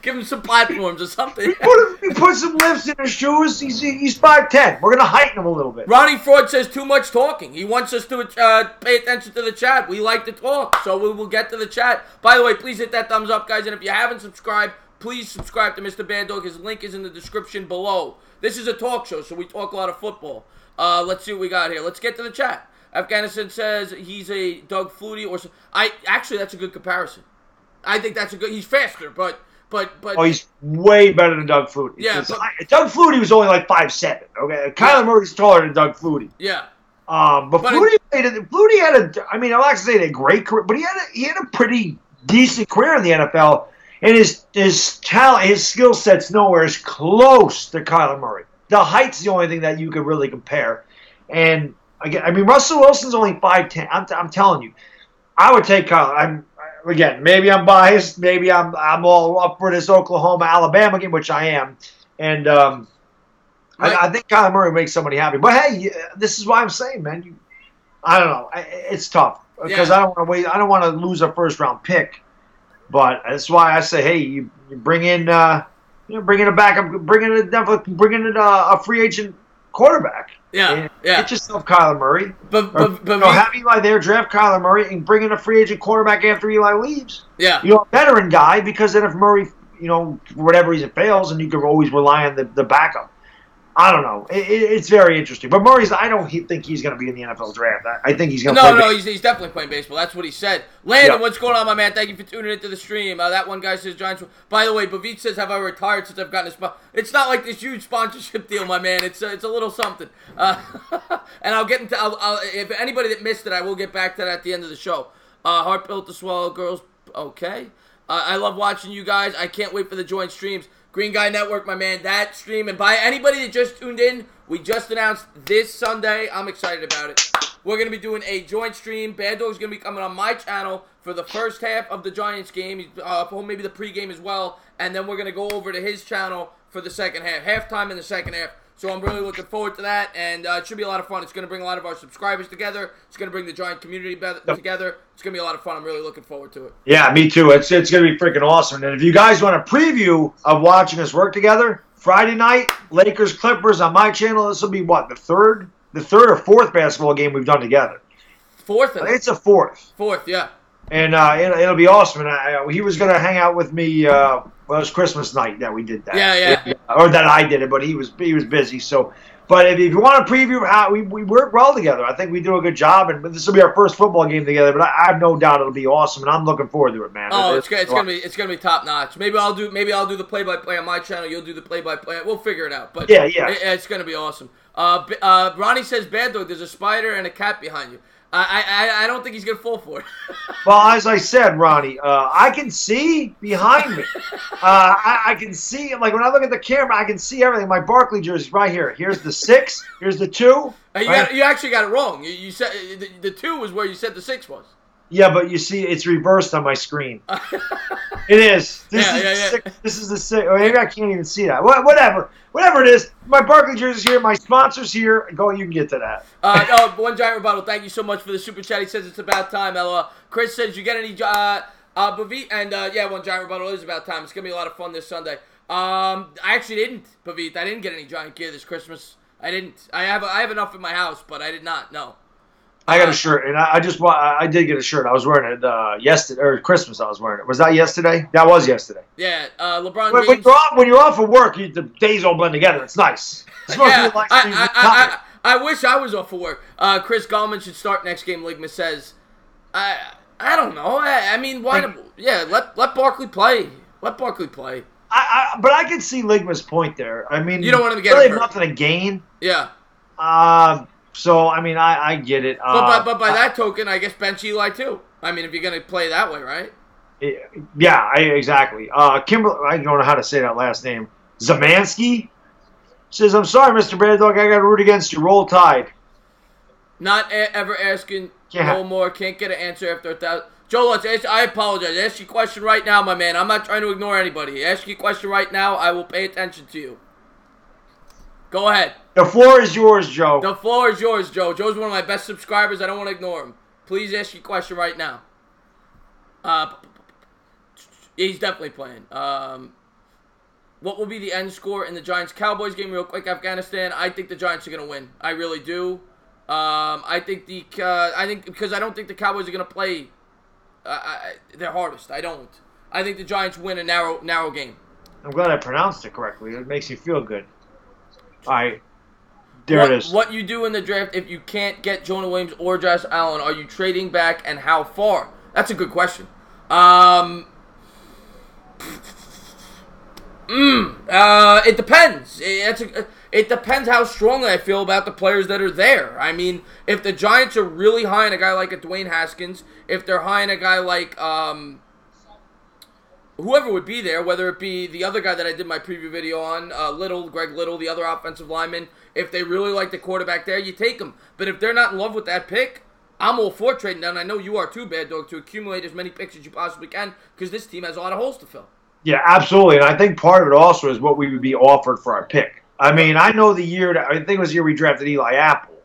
Give him some platforms or something. We put some lifts in his shoes. He's 5'10". We're going to heighten him a little bit. Ronnie Ford says too much talking. He wants us to pay attention to the chat. We like to talk, so we will get to the chat. By the way, please hit that thumbs up, guys. And if you haven't subscribed, please subscribe to Mr. Baddog. His link is in the description below. This is a talk show, so we talk a lot of football. Let's see what we got here. Let's get to the chat. Afghanistan says he's a Doug Flutie or actually that's a good comparison. I think that's a good. He's faster, but he's way better than Doug Flutie. Yeah, Doug Flutie was only like 5'7". Okay, Kyler Murray's taller than Doug Flutie. Yeah. But Flutie had I'm not going to say he had a great career, but he had a pretty decent career in the NFL, and his talent, his skill set's nowhere as close to Kyler Murray. The height's the only thing that you could really compare, and. Again, Russell Wilson's only 5'10". I'm telling you, I would take Kyler. Maybe I'm biased. Maybe I'm all up for this Oklahoma-Alabama game, which I am. And I think Kyler Murray makes somebody happy. But hey, this is why I'm saying, man. I don't know. It's tough because I don't want to wait. I don't want to lose a first-round pick. But that's why I say, hey, you bring in, bring in a backup, bring in a free agent quarterback. Yeah. Get yourself Kyler Murray. But have Eli there, draft Kyler Murray, and bring in a free agent quarterback after Eli leaves. Yeah. A veteran guy, because then if Murray, for whatever reason fails, and you can always rely on the backup. I don't know. It's very interesting. But I don't think he's going to be in the NFL draft. I think he's going to play baseball. He's definitely playing baseball. That's what he said. Landon, what's going on, my man? Thank you for tuning into the stream. That one guy says Giants. By the way, Bavit says, have I retired since I've gotten a spot? It's not like this huge sponsorship deal, my man. It's a little something. And I'll get into if anybody that missed it, I will get back to that at the end of the show. Heart built to swallow, girls. Okay. I love watching you guys. I can't wait for the joint streams. Green Guy Network, my man. That stream. And by anybody that just tuned in, we just announced this Sunday. I'm excited about it. We're going to be doing a joint stream. Baddog's going to be coming on my channel for the first half of the Giants game. Maybe the pregame as well. And then we're going to go over to his channel for the second half. Halftime in the second half. So I'm really looking forward to that, and it should be a lot of fun. It's going to bring a lot of our subscribers together. It's going to bring the Giant community together. It's going to be a lot of fun. I'm really looking forward to it. Yeah, me too. It's going to be freaking awesome. And if you guys want a preview of watching us work together, Friday night, Lakers Clippers on my channel. This will be what, the third or fourth basketball game we've done together. Fourth. I think it's a fourth. Fourth, yeah. And it'll be awesome. And he was going to hang out with me. Well, it was Christmas night that we did that. Yeah. Or that I did it, but he was busy. So, but if you want to preview how we work well together, I think we do a good job. And this will be our first football game together. But I have no doubt it'll be awesome, and I'm looking forward to it, man. Oh, it's gonna be top notch. Maybe I'll do the play-by-play on my channel. You'll do the play-by-play. We'll figure it out. But yeah, it's gonna be awesome. Ronnie says, Baddog, there's a spider and a cat behind you. I don't think he's going to fall for it. Well, as I said, Ronnie, I can see behind me. I can see, like when I look at the camera, I can see everything. My Barkley jersey right here. Here's the 6. Here's the 2. You actually got it wrong. You said the 2 was where you said the 6 was. Yeah, but you see, it's reversed on my screen. It is. This is the 6. Or maybe I can't even see that. Whatever it is. My Barkley jersey's here. My sponsor's here. Go. You can get to that. One Giant Rebuttal. Thank you so much for the super chat. He says it's about time. Ella. Chris says, you get any Bavit? And One Giant Rebuttal is about time. It's gonna be a lot of fun this Sunday. I actually didn't, Bavit. I didn't get any Giant gear this Christmas. I didn't. I have enough in my house, but I did not. No. I got a shirt, and I did get a shirt. I was wearing it yesterday, or Christmas. I was wearing it. Was that yesterday? That was yesterday. Yeah, LeBron James. When you're off of work, the days all blend together. It's nice. I wish I was off of work. Chris Gallman should start next game. Ligma says, I don't know. I mean, why? Let Barkley play. Let Barkley play. But I can see Ligma's point there. I mean, you don't want him to get really have nothing to gain. Yeah. So, I mean, I get it. But by that token, I guess bench Eli too. I mean, if you're going to play that way, right? Yeah, exactly. Kimberly, I don't know how to say that last name. Zamansky says, I'm sorry, Mr. Baddog, I got to root against you. Roll Tide. Not ever asking no more. Can't get an answer after 1,000. Joe, I apologize. Ask your question right now, my man. I'm not trying to ignore anybody. Ask your question right now. I will pay attention to you. Go ahead. The floor is yours, Joe. The floor is yours, Joe. Joe's one of my best subscribers. I don't want to ignore him. Please ask your question right now. He's definitely playing. What will be the end score in the Giants-Cowboys game? Real quick, Afghanistan. I think the Giants are going to win. I really do. I think because I don't think the Cowboys are going to play their hardest. I don't. I think the Giants win a narrow game. I'm glad I pronounced it correctly. It makes you feel good. All right. It is. What you do in the draft if you can't get Jonah Williams or Josh Allen? Are you trading back, and how far? That's a good question. It depends. It depends how strongly I feel about the players that are there. I mean, if the Giants are really high on a guy like a Dwayne Haskins, if they're high on a guy like whoever would be there, whether it be the other guy that I did my preview video on, Greg Little, the other offensive lineman, if they really like the quarterback there, you take him. But if they're not in love with that pick, I'm all for trading down. I know you are too, Baddog, to accumulate as many picks as you possibly can because this team has a lot of holes to fill. Yeah, absolutely. And I think part of it also is what we would be offered for our pick. I mean, I know I think it was the year we drafted Eli Apple.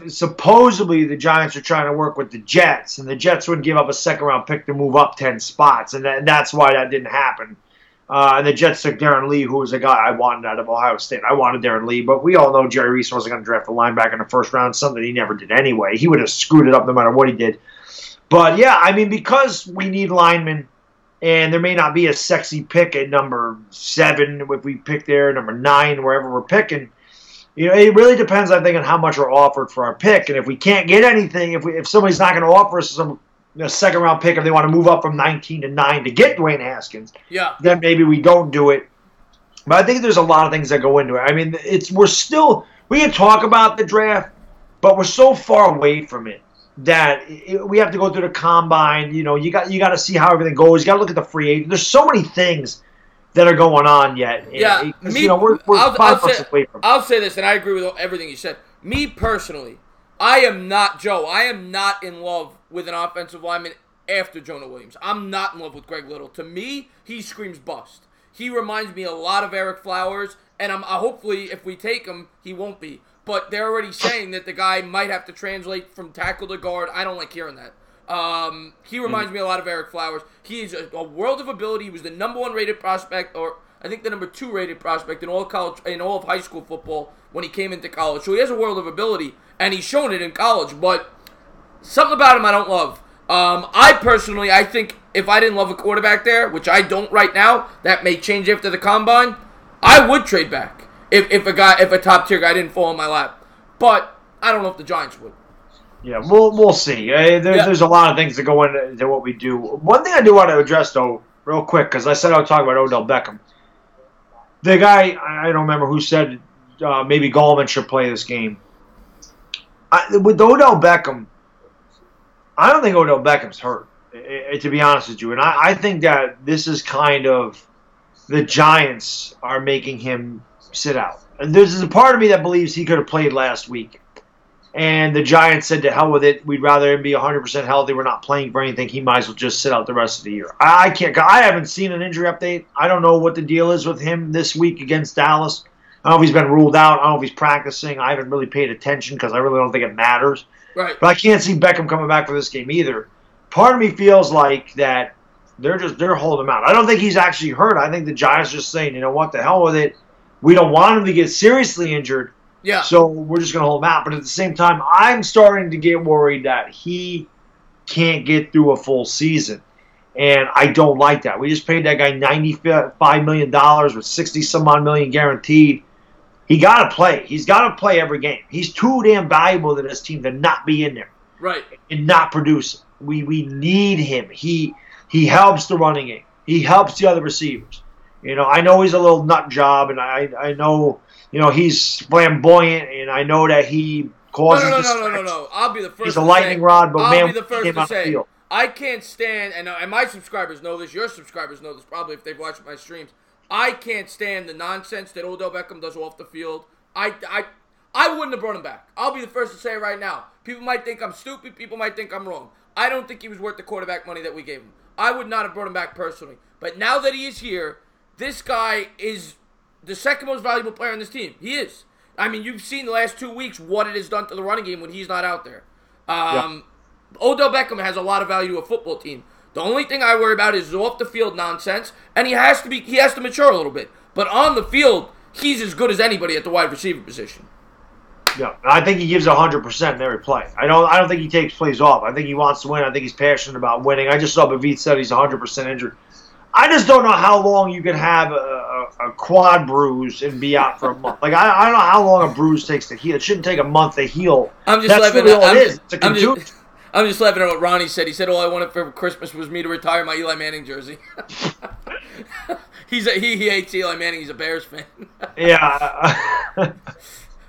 Supposedly the Giants are trying to work with the Jets, and the Jets would give up a second-round pick to move up 10 spots, and that's why that didn't happen. And the Jets took Darren Lee, who was a guy I wanted out of Ohio State. I wanted Darren Lee, but we all know Jerry Reese wasn't going to draft a linebacker in the first round, something he never did anyway. He would have screwed it up no matter what he did. But, yeah, I mean, because we need linemen, and there may not be a sexy pick at number 7 if we pick there, number 9, wherever we're picking. You know, it really depends, I think, on how much we're offered for our pick. And if we can't get anything, if somebody's not going to offer us a second-round pick, if they want to move up from 19 to 9 to get Dwayne Haskins, then maybe we don't do it. But I think there's a lot of things that go into it. I mean, we can talk about the draft, but we're so far away from it that we have to go through the combine. You know, you got to see how everything goes. You got to look at the free agent. There's so many things that are going on yet. Yeah, we're 5 months away from it. I'll say this, and I agree with everything you said. Me personally, I am not in love with an offensive lineman after Jonah Williams. I'm not in love with Greg Little. To me, he screams bust. He reminds me a lot of Eric Flowers, and hopefully if we take him, he won't be. But they're already saying that the guy might have to translate from tackle to guard. I don't like hearing that. He reminds me a lot of Eric Flowers. He's a world of ability. He was the number 1 rated prospect, or I think the number 2 rated prospect in all of high school football when he came into college. So he has a world of ability, and he's shown it in college. But something about him I don't love. I think if I didn't love a quarterback there, which I don't right now, that may change after the combine, I would trade back if a top tier guy didn't fall in my lap. But I don't know if the Giants would. Yeah, we'll see. There's a lot of things that go into what we do. One thing I do want to address, though, real quick, because I said I would talk about Odell Beckham. The guy, I don't remember who said maybe Gallman should play this game. With Odell Beckham, I don't think Odell Beckham's hurt, to be honest with you. And I think that this is kind of the Giants are making him sit out. And there's a part of me that believes he could have played last week. And the Giants said, to hell with it. We'd rather him be 100% healthy. We're not playing for anything. He might as well just sit out the rest of the year. I haven't seen an injury update. I don't know what the deal is with him this week against Dallas. I don't know if he's been ruled out. I don't know if he's practicing. I haven't really paid attention because I really don't think it matters. Right. But I can't see Beckham coming back for this game either. Part of me feels like that they're holding him out. I don't think he's actually hurt. I think the Giants are just saying, you know what, the hell with it. We don't want him to get seriously injured. Yeah. So we're just going to hold him out. But at the same time, I'm starting to get worried that he can't get through a full season. And I don't like that. We just paid that guy $95 million with 60-some-odd million guaranteed. He got to play. He's got to play every game. He's too damn valuable to this team to not be in there. Right. And not produce. We need him. He helps the running game. He helps the other receivers. You know, I know he's a little nut job, and I know, you know, he's flamboyant, and I know that he causes No. I'll be the first. He's a lightning rod, but I'll man, be the first to say I can't stand, and my subscribers know this. Your subscribers know this probably if they've watched my streams. I can't stand the nonsense that Odell Beckham does off the field. I wouldn't have brought him back. I'll be the first to say it right now. People might think I'm stupid. People might think I'm wrong. I don't think he was worth the quarterback money that we gave him. I would not have brought him back personally. But now that he is here, this guy is the second most valuable player on this team. He is. I mean, you've seen the last 2 weeks what it has done to the running game when he's not out there. Odell Beckham has a lot of value to a football team. The only thing I worry about is his off-the-field nonsense, and he has to mature a little bit. But on the field, he's as good as anybody at the wide receiver position. Yeah, I think he gives 100% in every play. I don't think he takes plays off. I think he wants to win. I think he's passionate about winning. I just saw Bavit said he's 100% injured. I just don't know how long you can have a quad bruise and be out for a month. Like I don't know how long a bruise takes to heal. It shouldn't take a month to heal. I'm just laughing. I'm just laughing at what Ronnie said. He said, "All I wanted for Christmas was me to retire my Eli Manning jersey." he hates Eli Manning. He's a Bears fan. Yeah.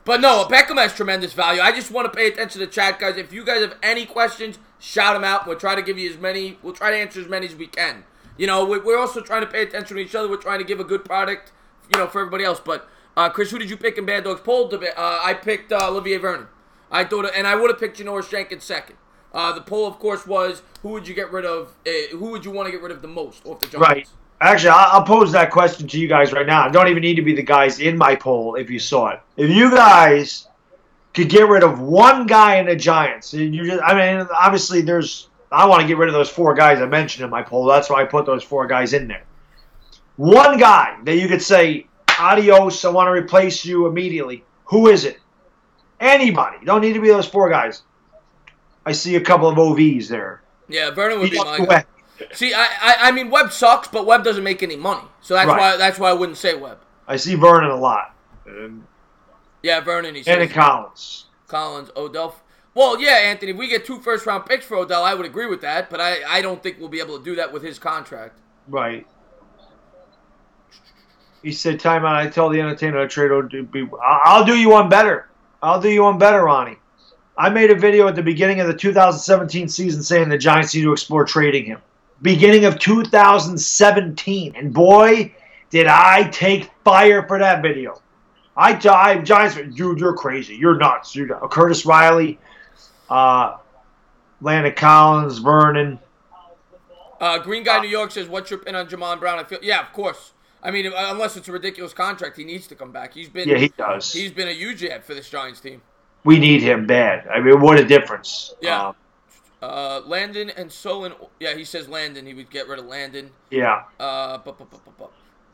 But no, Beckham has tremendous value. I just want to pay attention to the chat, guys. If you guys have any questions, shout them out. We'll try to give you as many. We'll try to answer as many as we can. You know, we're also trying to pay attention to each other. We're trying to give a good product, you know, for everybody else. But Chris, who did you pick in Bad Dog's poll? I picked Olivier Vernon. I thought, and I would have picked Janoris Jenkins second. The poll, of course, was who would you get rid of? Who would you want to get rid of the most off the Giants? Right. Actually, I'll pose that question to you guys right now. I don't even need to be the guys in my poll if you saw it. If you guys could get rid of one guy in the Giants, obviously I want to get rid of those 4 guys I mentioned in my poll. That's why I put those 4 guys in there. One guy that you could say, adios, I want to replace you immediately. Who is it? Anybody. You don't need to be those 4 guys. I see a couple of OVs there. Yeah, Vernon would be my guy. See, I mean, Webb sucks, but Webb doesn't make any money. So that's why I wouldn't say Webb. I see Vernon a lot. Yeah, Vernon. And Collins. Odell. Well, yeah, Anthony, if we get 2 first-round picks for Odell, I would agree with that. But I don't think we'll be able to do that with his contract. Right. He said, timeout, I tell the entertainer to trade I'll do you one better. Ronnie. I made a video at the beginning of the 2017 season saying the Giants need to explore trading him. Beginning of 2017. And boy, did I take fire for that video. Giants, dude, you're crazy. You're nuts. Curtis Riley, Landon Collins, Vernon. Green Guy New York says, what's your pin on Jamon Brown? Yeah, of course. I mean, unless it's a ridiculous contract, he needs to come back. He does. He's been a huge ad for this Giants team. We need him bad. I mean, what a difference. Yeah. Landon and Solon. Yeah, he says Landon. He would get rid of Landon. Yeah.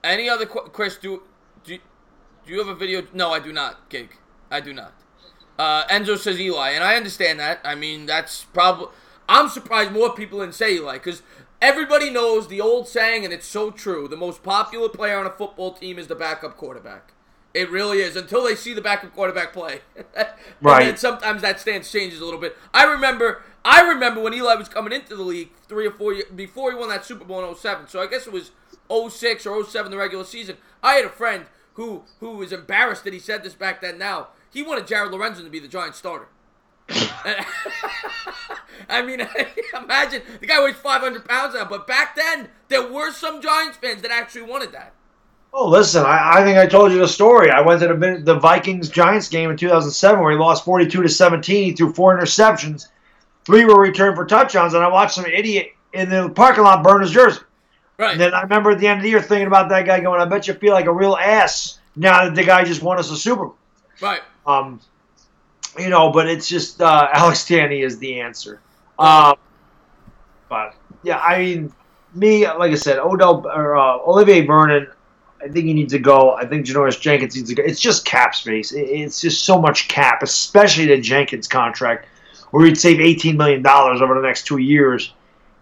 Any other Chris? Do you have a video? No, I do not. Gig. I do not. Enzo says Eli, and I understand that. I mean, that's probably. I'm surprised more people didn't say Eli because everybody knows the old saying, and it's so true. The most popular player on a football team is the backup quarterback. It really is, until they see the backup quarterback play. Right. And then sometimes that stance changes a little bit. I remember when Eli was coming into the league 3 or 4 years before he won that Super Bowl in 2007. So I guess it was 2006 or 2007, the regular season. I had a friend who was embarrassed that he said this back then now. He wanted Jared Lorenzen to be the Giants starter. I mean, imagine, the guy weighs 500 pounds now, but back then, there were some Giants fans that actually wanted that. Oh, listen, I think I told you the story. I went to the Vikings-Giants game in 2007 where he lost 42-17. He threw 4 interceptions. 3 were returned for touchdowns, and I watched some idiot in the parking lot burn his jersey. Right. And then I remember at the end of the year thinking about that guy going, I bet you feel like a real ass now that the guy just won us a Super Bowl. Right. But it's just Alex Tanny is the answer. But, yeah, I mean, like I said, Olivier Vernon, I think he needs to go. I think Janoris Jenkins needs to go. It's just cap space. It's just so much cap, especially the Jenkins contract, where he'd save $18 million over the next 2 years.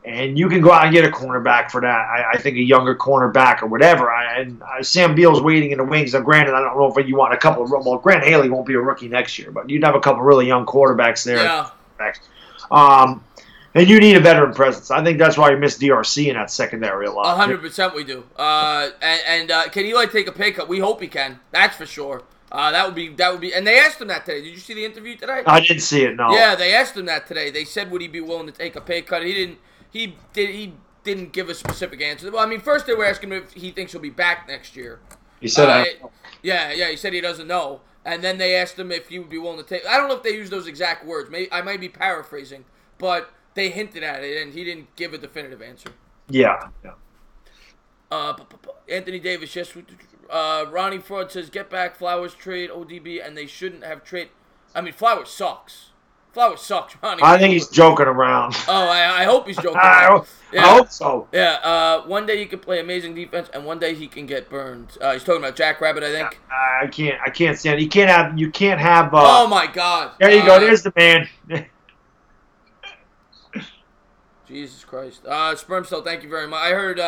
And you can go out and get a cornerback for that. I think a younger cornerback or whatever. Sam Beal's waiting in the wings. Now, granted, I don't know if you want a couple of – well, Grant Haley won't be a rookie next year, but you'd have a couple of really young quarterbacks there. Yeah. And you need a veteran presence. I think that's why you miss DRC in that secondary a lot. 100% we do. Can Eli take a pay cut? We hope he can. That's for sure. That would be. And they asked him that today. Did you see the interview today? I didn't see it. No. Yeah, they asked him that today. They said, would he be willing to take a pay cut? He didn't. He didn't give a specific answer. Well, I mean, first they were asking him if he thinks he'll be back next year. He said, Yeah. He said he doesn't know. And then they asked him if he would be willing to take. I don't know if they used those exact words. I might be paraphrasing, but they hinted at it, and he didn't give a definitive answer. Yeah. Anthony Davis, yes. Ronnie Fraud says, get back Flowers trade ODB, and they shouldn't have trade. I mean, Flowers sucks. Ronnie. I think he's joking around. Oh, I hope he's joking around. I hope so. Yeah. One day he can play amazing defense, and one day he can get burned. He's talking about Jack Rabbit, I think. I can't stand it. You can't have. Oh my God. There you go. There's the man. Jesus Christ. Sperm Cell, thank you very much. I heard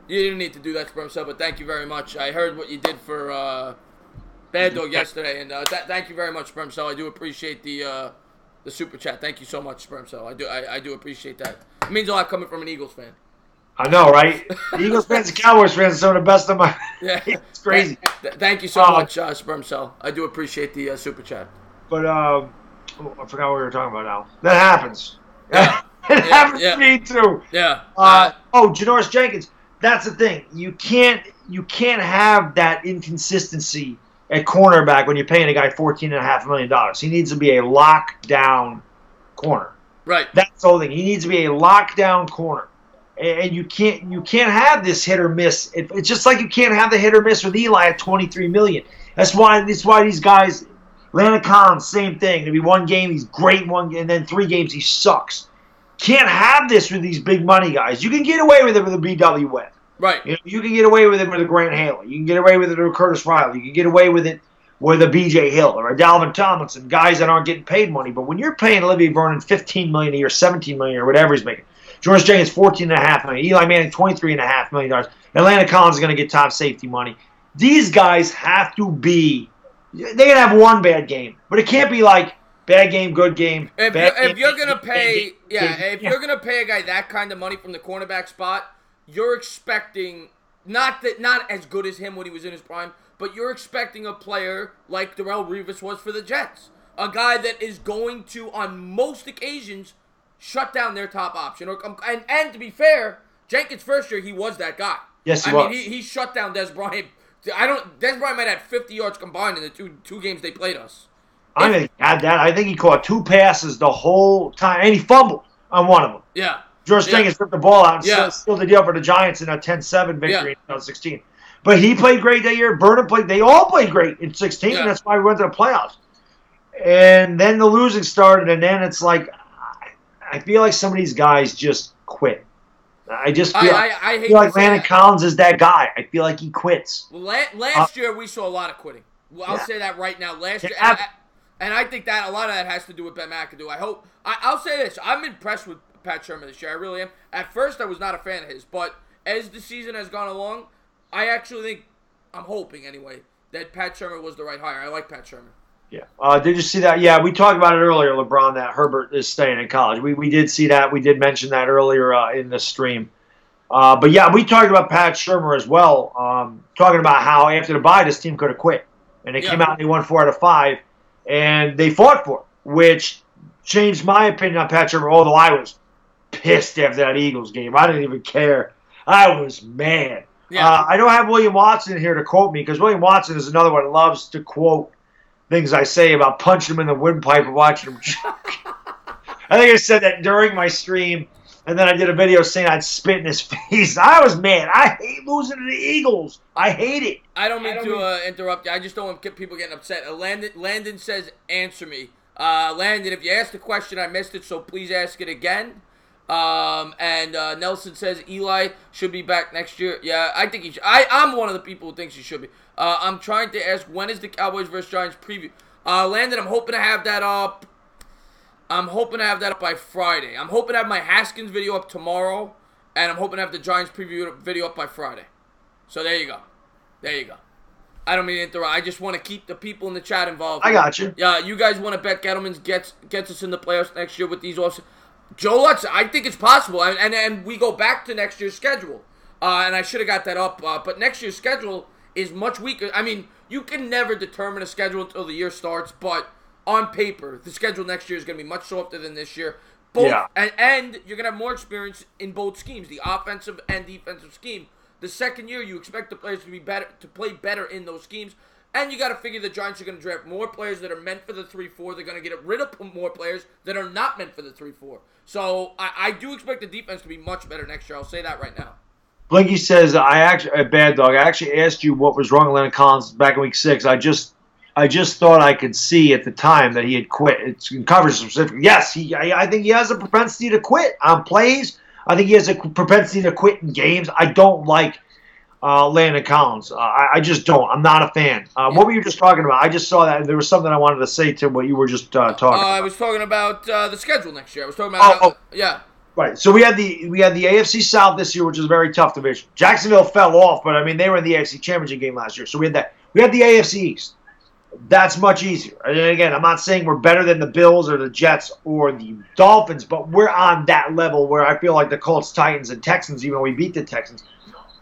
you didn't need to do that, Sperm Cell, but thank you very much. I heard what you did for Baddog yesterday, and thank you very much, Sperm Cell. I do appreciate the super chat. Thank you so much, Sperm Cell. I do appreciate that. It means a lot coming from an Eagles fan. I know, right? Eagles fans and Cowboys fans are some of the best of my. Yeah, it's crazy. Thank you so much, Sperm Cell. I do appreciate the super chat. But I forgot what we were talking about now. That happens. Yeah. It happens to me too. Yeah. Janoris Jenkins. That's the thing. You can't have that inconsistency at cornerback when you're paying a guy $14.5 million. He needs to be a lockdown corner. Right. That's the whole thing. He needs to be a lockdown corner. And you can't have this hit or miss. It's just like you can't have the hit or miss with Eli at $23 million. That's why these guys, Landon Collins, same thing. There'll be one game he's great, and then 3 games he sucks. Can't have this with these big money guys. You can get away with it with a B.W. Webb. Right. You can get away with it with a Grant Haley. You can get away with it with Curtis Riley. You can get away with it with a B.J. Hill or a Dalvin Tomlinson, guys that aren't getting paid money. But when you're paying Olivier Vernon $15 million a year, $17 million or whatever he's making, Janoris Jenkins $14.5 million, Eli Manning $23.5 million, Atlanta Collins is going to get top safety money. These guys have to be. They can have one bad game, but it can't be like bad game, good game. If you're gonna pay a guy that kind of money from the cornerback spot, you're expecting not as good as him when he was in his prime, but you're expecting a player like Darrelle Revis was for the Jets, a guy that is going to, on most occasions, shut down their top option. And to be fair, Jenkins' first year he was that guy. Yes, he I was. mean, he shut down Des Bryant. Des Bryant might have had 50 yards combined in the two games they played us. I think he had that. I think he caught 2 passes the whole time, and he fumbled on one of them. Yeah. George Jenkins took the ball out and Yeah. sealed the deal for the Giants in a 10-7 victory in 2016. But he played great that year. Vernon played. They all played great in 16. Yeah. That's why we went to the playoffs. And then the losing started, and then it's like I feel like some of these guys just quit. I just feel, I hate feel like to say Landon Collins is that guy. I feel like he quits. Well, last year we saw a lot of quitting. Well, I'll say that right now. Last year, and I think that a lot of that has to do with Ben McAdoo. I'll say this. I'm impressed with Pat Shermer this year. I really am. At first, I was not a fan of his, but as the season has gone along, I actually think, I'm hoping anyway, that Pat Shermer was the right hire. I like Pat Shermer. Yeah. Did you see that? Yeah, we talked about it earlier, LeBron, that Herbert is staying in college. We did see that. We did mention that earlier in the stream. But, yeah, we talked about Pat Shermer as well, talking about how after the bye, this team could have quit. And they came out and they won 4 out of 5, and they fought for it, which changed my opinion on Pat Shermer, although I was pissed after that Eagles game. I didn't even care. I was mad. Yeah. I don't have William Watson here to quote me, because William Watson is another one that loves to quote things I say about punching him in the windpipe and watching him choke. I think I said that during my stream, and then I did a video saying I'd spit in his face. I was mad. I hate losing to the Eagles. I hate it. I don't mean to interrupt you. I just don't want people getting upset. Landon says, answer me. Landon, if you asked the question, I missed it, so please ask it again. And Nelson says Eli should be back next year. Yeah, I think he should. I'm one of the people who thinks he should be. I'm trying to ask, when is the Cowboys vs. Giants preview? Landon, I'm hoping to have that up. By Friday. I'm hoping to have my Haskins video up tomorrow, and I'm hoping to have the Giants preview video up by Friday. So there you go. I don't mean to interrupt. I just want to keep the people in the chat involved. I got you. Yeah, you guys want to bet Gettleman gets us in the playoffs next year with these offs. Joe Lutz, I think it's possible, and we go back to next year's schedule, and I should have got that up, but next year's schedule is much weaker. I mean, you can never determine a schedule until the year starts, but on paper, the schedule next year is going to be much softer than this year. And you're going to have more experience in both schemes, the offensive and defensive scheme. The second year, you expect the players to be better, to play better in those schemes. And you got to figure the Giants are going to draft more players that are meant for the 3-4. They're going to get rid of more players that are not meant for the 3-4. So I do expect the defense to be much better next year. I'll say that right now. Blinky says, Bad Dog, I actually asked you what was wrong with Landon Collins back in week 6. I just thought I could see at the time that he had quit. It's in coverage specifically. Yes, I think he has a propensity to quit on plays. I think he has a propensity to quit in games. I don't like Landon Collins. I just don't. I'm not a fan. What were you just talking about? I just saw that. There was something I wanted to say to what you were just talking about. I was talking about the schedule next year. I was talking about yeah. Right. So we had the AFC South this year, which is a very tough division. Jacksonville fell off, but I mean they were in the AFC Championship game last year. So we had that. We had the AFC East. That's much easier. And again, I'm not saying we're better than the Bills or the Jets or the Dolphins, but we're on that level where I feel like the Colts, Titans, and Texans, even though we beat the Texans,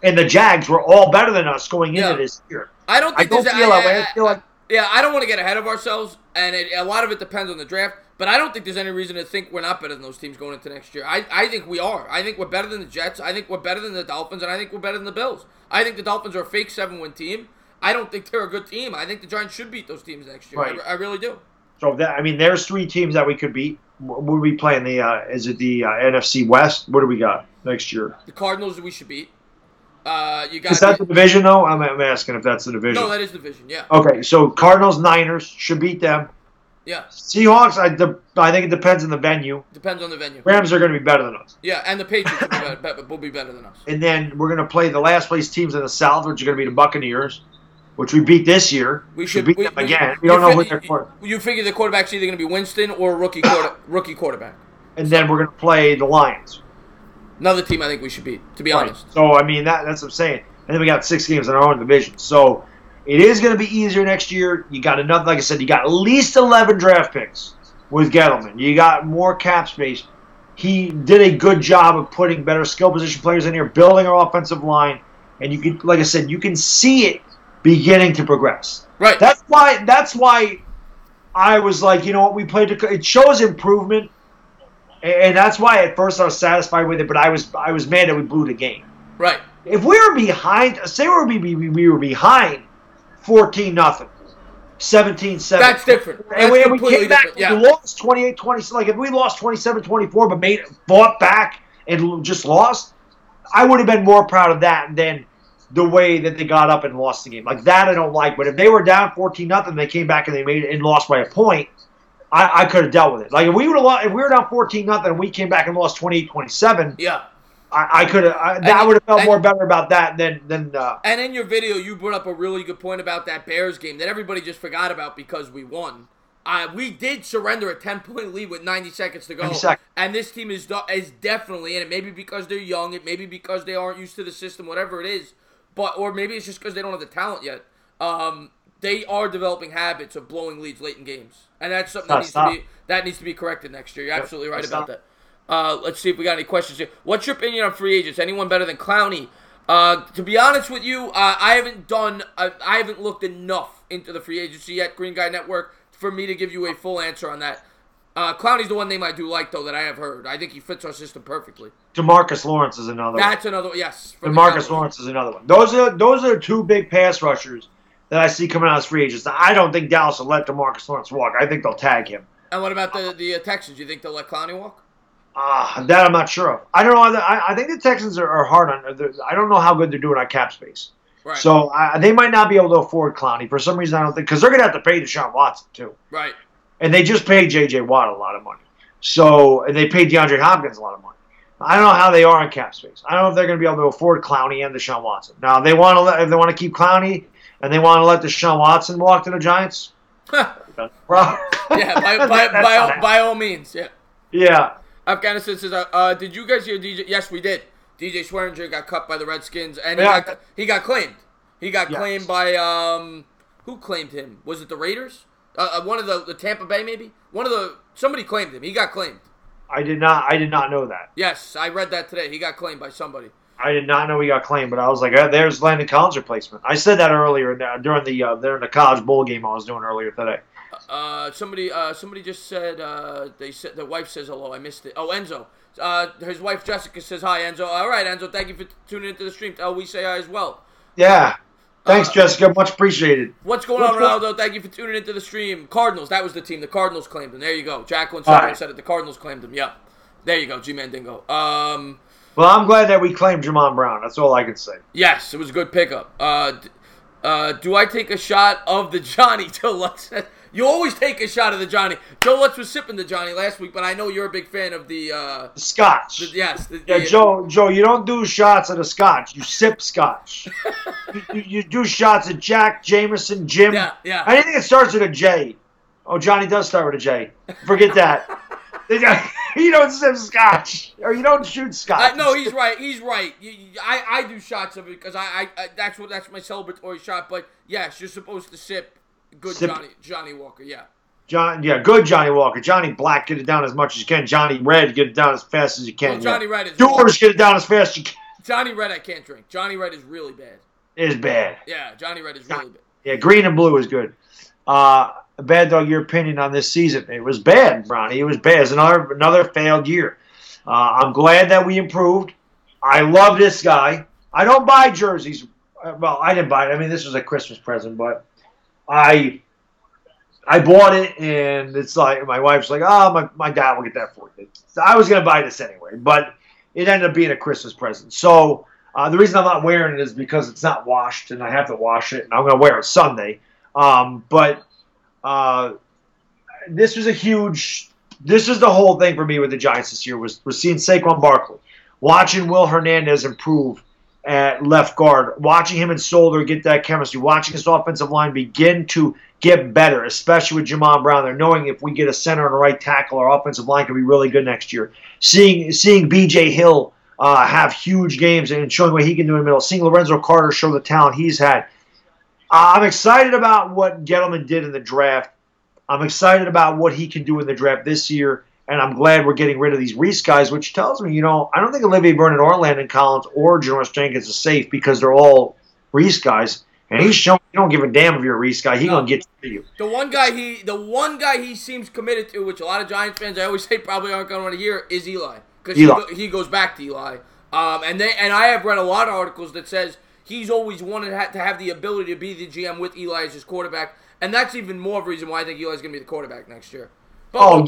and the Jags were all better than us going into this year. I don't feel that way. I feel like I don't want to get ahead of ourselves, and a lot of it depends on the draft. But I don't think there's any reason to think we're not better than those teams going into next year. I think we are. I think we're better than the Jets. I think we're better than the Dolphins, and I think we're better than the Bills. I think the Dolphins are a fake 7-win team. I don't think they're a good team. I think the Giants should beat those teams next year. Right. I really do. So there's 3 teams that we could beat. What are we playing? Is it the NFC West? What do we got next year? The Cardinals we should beat. Is that the division though? I'm asking if that's the division. No, that is the division. Yeah. Okay, so Cardinals, Niners should beat them. Yeah. Seahawks, I think it depends on the venue. Depends on the venue. Rams are going to be better than us. Yeah, and the Patriots will be better than us. And then we're going to play the last place teams in the South, which are going to be the Buccaneers, which we beat this year. We should beat them again. We don't know who their quarterback. You figure the quarterback's either going to be Winston or a rookie quarterback. And then we're going to play the Lions. Another team I think we should beat, to be honest. So, I mean, that's what I'm saying. And then we got 6 games in our own division. So, it is going to be easier next year. You got enough, like I said, you got at least 11 draft picks with Gettleman. You got more cap space. He did a good job of putting better skill position players in here, building our offensive line. And you can, like I said, you can see it beginning to progress. Right. That's why I was like, you know what, we played. It shows improvement. And that's why at first I was satisfied with it, but I was mad that we blew the game. Right. if we were behind, say we were behind 14-0, 17-7. That's different. And That's we completely came back, different. Yeah. we lost 28-20. Like if we lost 27-24, but fought back and just lost, I would have been more proud of that than the way that they got up and lost the game. Like that I don't like. But if they were down 14-0, they came back and they made it and lost by a point, I could have dealt with it. Like if we were down 14-0 and we came back and lost 28-27, Yeah. I could have. I would have felt more better about that than. And in your video, you brought up a really good point about that Bears game that everybody just forgot about because we won. We did surrender a 10-point lead with 90 seconds to go, and this team is definitely in it. Maybe because they're young, it maybe because they aren't used to the system, whatever it is. Or maybe it's just because they don't have the talent yet. They are developing habits of blowing leads late in games, and that's something that needs to be corrected next year. You're absolutely right about that. Let's see if we got any questions here. What's your opinion on free agents? Anyone better than Clowney? To be honest with you, I haven't looked enough into the free agency yet, Green Guy Network, for me to give you a full answer on that. Clowney's the one name I do like, though, that I have heard. I think he fits our system perfectly. DeMarcus Lawrence is another one. That's another one, yes. DeMarcus Lawrence is another one. Those are two big pass rushers that I see coming out as free agents. I don't think Dallas will let DeMarcus Lawrence walk. I think they'll tag him. And what about the Texans? Do you think they'll let Clowney walk? That I'm not sure of. I don't know. I think the Texans are hard on. I don't know how good they're doing on cap space. Right. So they might not be able to afford Clowney. For some reason, I don't think, because they're going to have to pay Deshaun Watson too. Right. And they just paid J.J. Watt a lot of money. So, and they paid DeAndre Hopkins a lot of money. I don't know how they are on cap space. I don't know if they're going to be able to afford Clowney and Deshaun Watson. Now, if they want to keep Clowney and they want to let Deshaun Watson walk to the Giants, yeah, by all means, yeah. Yeah. Afghanistan says, did you guys hear DJ? Yes, we did. DJ Swearinger got cut by the Redskins, and he got claimed. He got claimed by, who claimed him? Was it the Raiders? One of the Tampa Bay, maybe? Somebody claimed him. He got claimed. I did not know that. Yes, I read that today. He got claimed by somebody. I did not know he got claimed, but I was like, there's Landon Collins' replacement. I said that earlier during the college bowl game I was doing earlier today. Somebody just said they said the wife says hello. I missed it. Oh, Enzo. His wife Jessica says hi, Enzo. All right, Enzo. Thank you for tuning into the stream. We say hi as well. Yeah. Thanks, Jessica. Much appreciated. What's going on, Ronaldo? Thank you for tuning into the stream. Cardinals. That was the team. The Cardinals claimed him. There you go. Jacqueline said it. The Cardinals claimed him. Yeah. There you go. G-Man Dingo. Well, I'm glad that we claimed Jamon Brown. That's all I can say. Yes, it was a good pickup. Do I take a shot of the Johnny? Joe Lutz? You always take a shot of the Johnny. Joe Lutz was sipping the Johnny last week, but I know you're a big fan of the Scotch. Joe, you don't do shots of the Scotch. You sip Scotch. you do shots of Jack, Jameson, Jim. Yeah. Anything that starts with a J. Oh, Johnny does start with a J. Forget that. You don't sip Scotch, or you don't shoot Scotch. No, he's right. I do shots of it because I that's my celebratory shot. But yes, you're supposed to sip good Johnny Walker. Yeah. Good Johnny Walker. Johnny Black, get it down as much as you can. Johnny Red, get it down as fast as you can. Well, Johnny Red is Doors, get it down as fast as you can. Johnny Red, I can't drink. Johnny Red is really bad. It is bad. Yeah, Johnny Red is really bad. Yeah, green and blue is good. Bad Dog, your opinion on this season? It was bad, Bronny. It was bad. It's another failed year. I'm glad that we improved. I love this guy. I don't buy jerseys. Well, I didn't buy it. I mean, this was a Christmas present, but I bought it, and it's like my wife's like, oh, my dad will get that for you. So I was going to buy this anyway, but it ended up being a Christmas present. So the reason I'm not wearing it is because it's not washed, and I have to wash it, and I'm going to wear it Sunday. This was this is the whole thing for me with the Giants this year was seeing Saquon Barkley, watching Will Hernandez improve at left guard, watching him and Solder get that chemistry, watching his offensive line begin to get better, especially with Jamon Brown there, knowing if we get a center and a right tackle, our offensive line can be really good next year. Seeing B.J. Hill have huge games and showing what he can do in the middle, seeing Lorenzo Carter show the talent he's had. I'm excited about what Gettleman did in the draft. I'm excited about what he can do in the draft this year, and I'm glad we're getting rid of these Reese guys, which tells me, I don't think Olivier Vernon or Landon Collins or Janoris Jenkins is safe because they're all Reese guys. And he's shown you don't give a damn if you're a Reese guy. He's gonna get to you. The one guy he seems committed to, which a lot of Giants fans I always say probably aren't gonna want to hear, is Eli, because he goes back to Eli. And I have read a lot of articles that says he's always wanted to have the ability to be the GM with Eli as his quarterback, and that's even more of a reason why I think Eli's going to be the quarterback next year. But,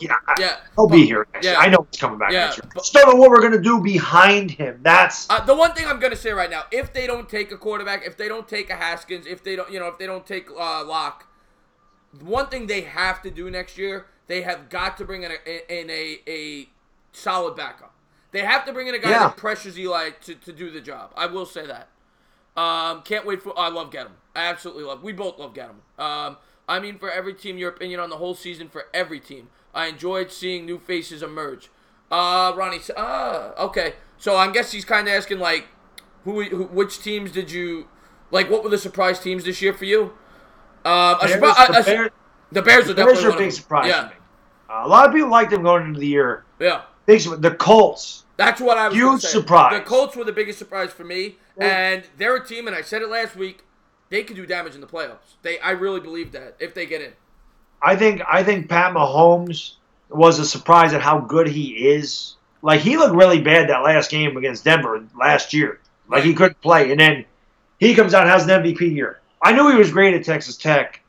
he'll be here next year. I know he's coming back next year. Just don't know what we're going to do behind him. That's the one thing I'm going to say right now. If they don't take a quarterback, if they don't take a Haskins, if they don't take Locke, one thing they have to do next year, they have got to bring in a solid backup. They have to bring in a guy that pressures Eli to do the job. I will say that. Can't wait for. I love Get'em. I absolutely love. We both love Get'em. I mean, for every team, your opinion on the whole season for every team. I enjoyed seeing new faces emerge. Ronnie. Okay. So I guess he's kind of asking like, which teams did you like? What were the surprise teams this year for you? The Bears are definitely a big surprise to me. A lot of people liked them going into the year. Yeah. The Colts. That's what I was going to say. Huge surprise. The Colts were the biggest surprise for me, and they're a team, and I said it last week, they could do damage in the playoffs. I really believe that if they get in. I think Pat Mahomes was a surprise at how good he is. Like, he looked really bad that last game against Denver last year. Like, he couldn't play, and then he comes out and has an MVP year. I knew he was great at Texas Tech.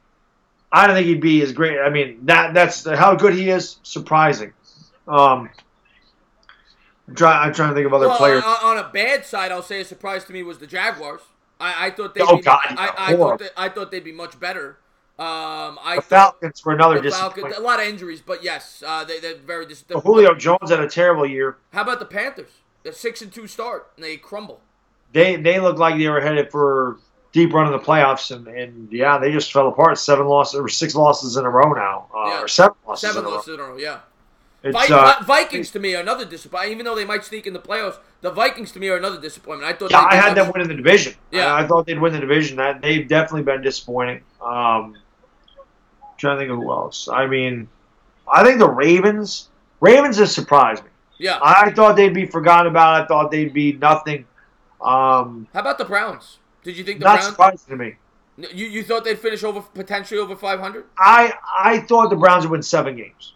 I don't think he'd be as great. I mean, that's how good he is. Surprising. I'm trying to think of other players. On a bad side, I'll say a surprise to me was the Jaguars. I thought they'd I thought they'd be much better. The Falcons were another disappointment. A lot of injuries, but yes, they're very disappointing. Julio Jones had a terrible year. How about the Panthers? They're 6-2 start, and they crumble. They looked like they were headed for deep run in the playoffs, and they just fell apart. 6 losses in a row now, or 7 losses. 7 losses in a row, yeah. Vikings to me are another disappointment. Even though they might sneak in the playoffs, the Vikings to me are another disappointment. I had them winning the division. Yeah, I thought they'd win the division. They've definitely been disappointing. Trying to think of who else. I mean, I think the Ravens have surprised me. Yeah, I thought they'd be forgotten about. I thought they'd be nothing. How about the Browns? Did you think the Browns? Not surprising to me. You thought they'd finish potentially over 500? I thought the Browns would win 7 games.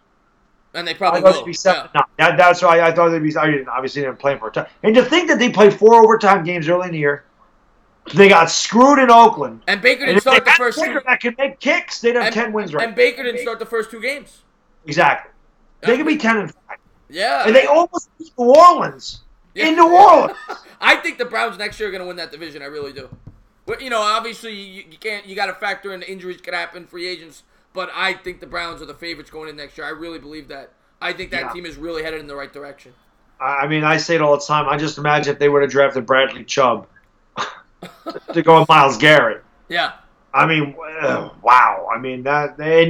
And they probably will. Be 7. Yeah. No, that's why I thought they'd be. I didn't obviously didn't play for a time. And to think that they played 4 overtime games early in the year, they got screwed in Oakland. And Baker didn't start the first 2. That can make kicks. They'd have 10 wins right. And Baker didn't start the first 2 games. Exactly. They could be 10-5. Yeah. And they almost beat New Orleans in New Orleans. I think the Browns next year are going to win that division. I really do. But obviously you can't. You got to factor in injuries could happen, free agents. But I think the Browns are the favorites going in next year. I really believe that. I think that team is really headed in the right direction. I mean, I say it all the time. I just imagine if they would have drafted Bradley Chubb to go with Myles Garrett. Yeah. I mean, wow. I mean,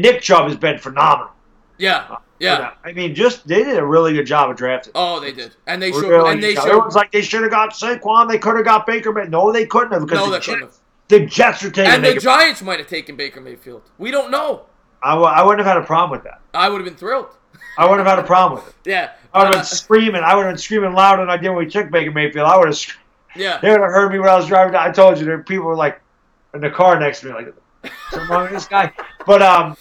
Nick Chubb has been phenomenal. Yeah. Yeah. I mean, they did a really good job of drafting. Oh, they did. And they showed. Really, everyone's like, they should have got Saquon. They could have got Baker Mayfield. No, they couldn't have. No, they couldn't have. The Jets are taking And the Giants might have taken Baker Mayfield. We don't know. I wouldn't have had a problem with that. I would have been thrilled. I wouldn't have had a problem with it. Yeah. I would have been screaming. I would have been screaming louder than I did when we took Baker Mayfield. I would have screamed. Yeah. They would have heard me when I was driving down. I told you, people were like in the car next to me, like, what's wrong with this guy? But, I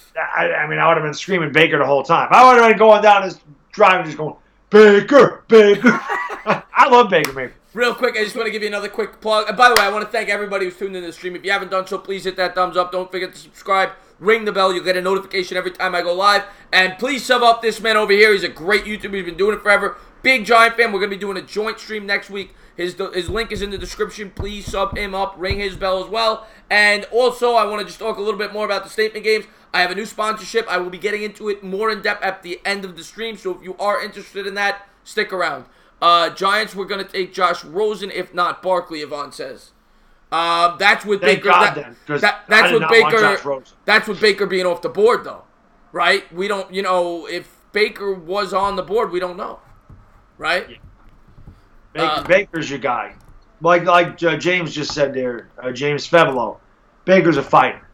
mean, I would have been screaming Baker the whole time. I would have been going down this driving, just going, Baker, Baker. I love Baker Mayfield. Real quick, I just want to give you another quick plug. And by the way, I want to thank everybody who's tuned in to the stream. If you haven't done so, please hit that thumbs up. Don't forget to subscribe. Ring the bell. You'll get a notification every time I go live. And please sub up this man over here. He's a great YouTuber. He's been doing it forever. Big Giant fan. We're going to be doing a joint stream next week. His link is in the description. Please sub him up. Ring his bell as well. And also, I want to just talk a little bit more about the statement games. I have a new sponsorship. I will be getting into it more in depth at the end of the stream. So if you are interested in that, stick around. Giants, we're going to take Josh Rosen, if not Barkley, Yvonne says. That's with Thank Baker. God, then, that's with Baker. That's with Baker being off the board, though, right? We don't, if Baker was on the board, we don't know, right? Yeah. Baker's your guy, like James just said there. James Fevelo, Baker's a fighter.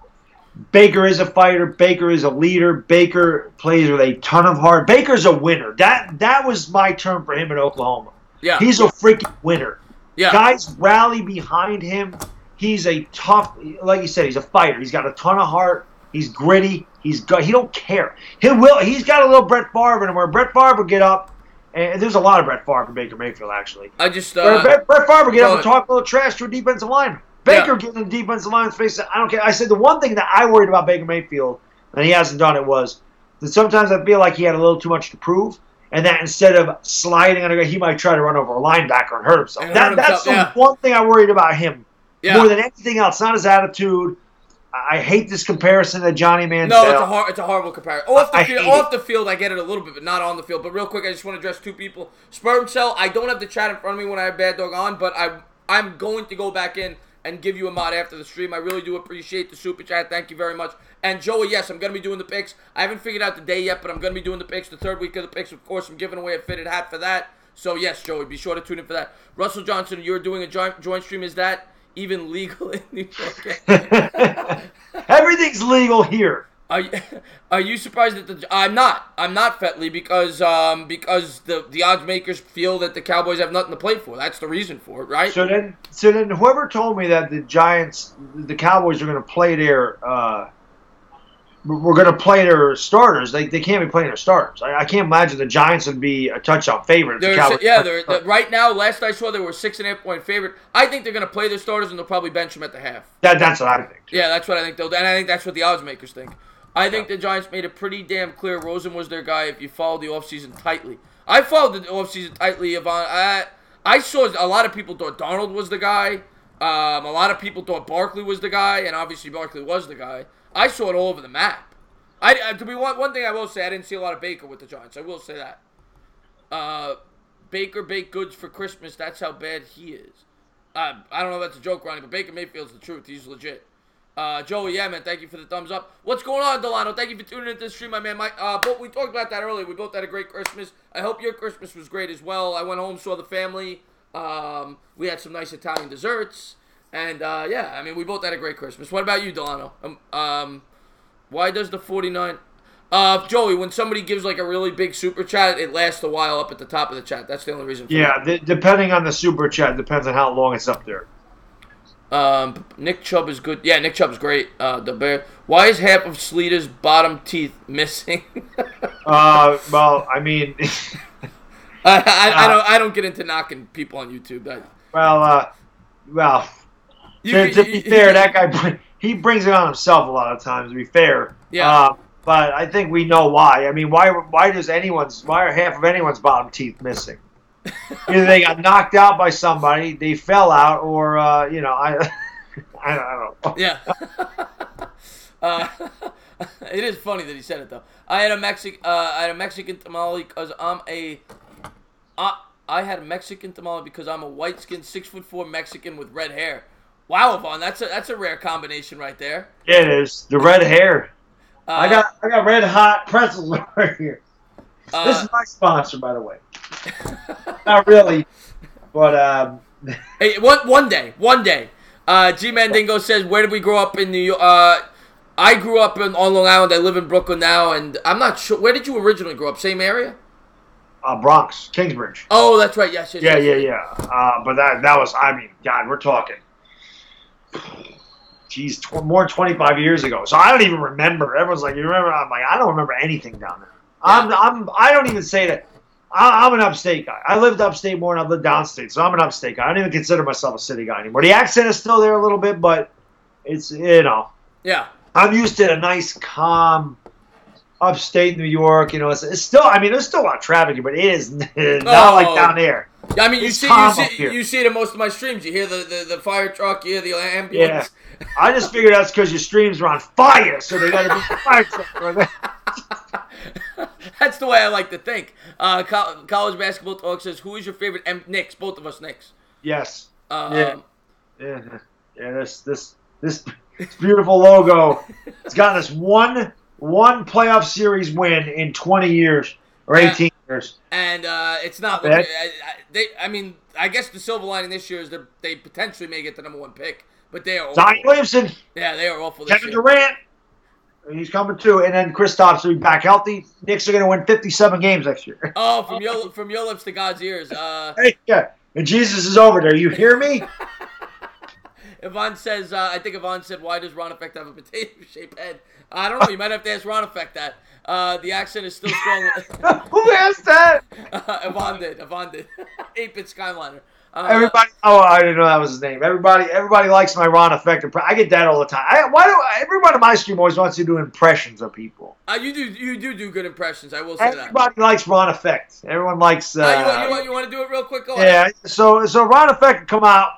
Baker is a fighter. Baker is a leader. Baker plays with a ton of heart. Baker's a winner. That was my term for him in Oklahoma. Yeah, he's a freaking winner. Yeah. Guys rally behind him. He's a tough, like you said, he's a fighter. He's got a ton of heart. He's gritty. He don't care. He's got a little Brett Favre in him where Brett Favre would get up And there's a lot of Brett Favre and Baker Mayfield, actually. I just Brett Favre would get up and talk a little trash to a defensive lineman. Baker getting in the defensive line's face. I don't care. I said the one thing that I worried about Baker Mayfield, and he hasn't done it, was that sometimes I feel like he had a little too much to prove, and that instead of sliding on a guy, he might try to run over a linebacker and hurt himself. That's the one thing I worried about him more than anything else. Not his attitude. I hate this comparison to Johnny Manziel. No, it's a horrible comparison. Off the field, I get it a little bit, but not on the field. But real quick, I just want to address two people. Sperm Cell, I don't have the chat in front of me when I have Bad Dog on, but I'm going to go back in and give you a mod after the stream. I really do appreciate the super chat. Thank you very much. And Joey, yes, I'm going to be doing the picks. I haven't figured out the day yet, but I'm going to be doing the picks. The third week of the picks, of course, I'm giving away a fitted hat for that. So, yes, Joey, be sure to tune in for that. Russell Johnson, you're doing a joint stream. Is that even legal in New York? Everything's legal here. Are you surprised that I'm not Fetley because the odds makers feel that the Cowboys have nothing to play for. That's the reason for it, right? So then whoever told me that the Cowboys are going to play we're going to play their starters. They can't be playing their starters. I can't imagine the Giants would be a touchdown favorite. They're right now. Last I saw, they were 6.5-point favorite. I think they're going to play their starters and they'll probably bench them at the half. That's what I think. Yeah, that's what I think they'll do, and I think that's what the odds makers think. I think the Giants made it pretty damn clear Rosen was their guy if you followed the offseason tightly. I followed the offseason tightly, Yvonne. I saw a lot of people thought Darnold was the guy. A lot of people thought Barkley was the guy, and obviously Barkley was the guy. I saw it all over the map. One thing I will say, I didn't see a lot of Baker with the Giants. I will say that. Baker baked goods for Christmas. That's how bad he is. I don't know if that's a joke, Ronnie, but Baker Mayfield's the truth. He's legit. Joey, yeah, man, thank you for the thumbs up. What's going on, Delano? Thank you for tuning into the stream, my man. But we talked about that earlier. We both had a great Christmas. I hope your Christmas was great as well. I went home, saw the family. We had some nice Italian desserts. And, we both had a great Christmas. What about you, Delano? Why does the 49... Joey, when somebody gives like a really big super chat, it lasts a while up at the top of the chat. That's the only reason for that. Depending on the super chat, depends on how long it's up there. Nick Chubb is good. Yeah, Nick Chubb's great. The Bear. Why is half of Sleeta's bottom teeth missing? Well, I mean, I don't get into knocking people on YouTube. To be fair, that guy he brings it on himself a lot of times. To be fair, yeah. But I think we know why. I mean, why are half of anyone's bottom teeth missing? Either they got knocked out by somebody, they fell out, or I don't know. Yeah. It is funny that he said it though. I had a Mexican tamale because I'm a white-skinned 6'4" Mexican with red hair. Wow, Yvonne, that's a rare combination right there. It is the red hair. I got red hot pretzels right here. This is my sponsor, by the way. Not really, but hey, one day. G Mandingo says, "Where did we grow up in New York?" I grew up on Long Island. I live in Brooklyn now, and I'm not sure. Where did you originally grow up? Same area? Bronx, Kingsbridge. Oh, that's right. Yes. Yeah. But that was, I mean, God, we're talking. Geez, more than 25 years ago. So I don't even remember. Everyone's like, "You remember?" I'm like, I don't remember anything down there. Yeah. I don't even say that. I'm an upstate guy. I lived upstate more than I've lived downstate, so I'm an upstate guy. I don't even consider myself a city guy anymore. The accent is still there a little bit, but it's, Yeah. I'm used to a nice, calm, upstate New York. It's still, I mean, there's still a lot of traffic, but it is not like down there. I mean, you see it in most of my streams. You hear the fire truck, you hear the ambulance. Yeah. I just figured that's because your streams are on fire, so they got to be fire truck right there. That's the way I like to think. College Basketball Talk says, "Who is your favorite Knicks?" Both of us Knicks. Yes. This beautiful logo. It's gotten us one playoff series win in 20 years or 18 years. And it's not looking. I guess the silver lining this year is that they potentially may get the number 1 pick, but they are. Zion Williamson. Yeah, they are awful. Kevin Durant. He's coming too, and then Kristaps will be back healthy. Knicks are going to win 57 games next year. Oh, from your lips to God's ears. Hey, yeah, and Jesus is over there. You hear me? Yvonne says, I think Yvonne said, why does Ron Effect have a potato-shaped head? I don't know. You might have to ask Ron Effect that. The accent is still strong. Who asked that? Yvonne did. 8-bit Skyliner. Everybody. Oh, I didn't know that was his name. Everybody likes my Ron Effect. I get that all the time. Everyone in my stream always wants to do impressions of people. You do good impressions. I will say that. Everybody likes Ron Effect. Everyone likes. You want to do it real quick? Go ahead. Yeah. So Ron Effect would come out,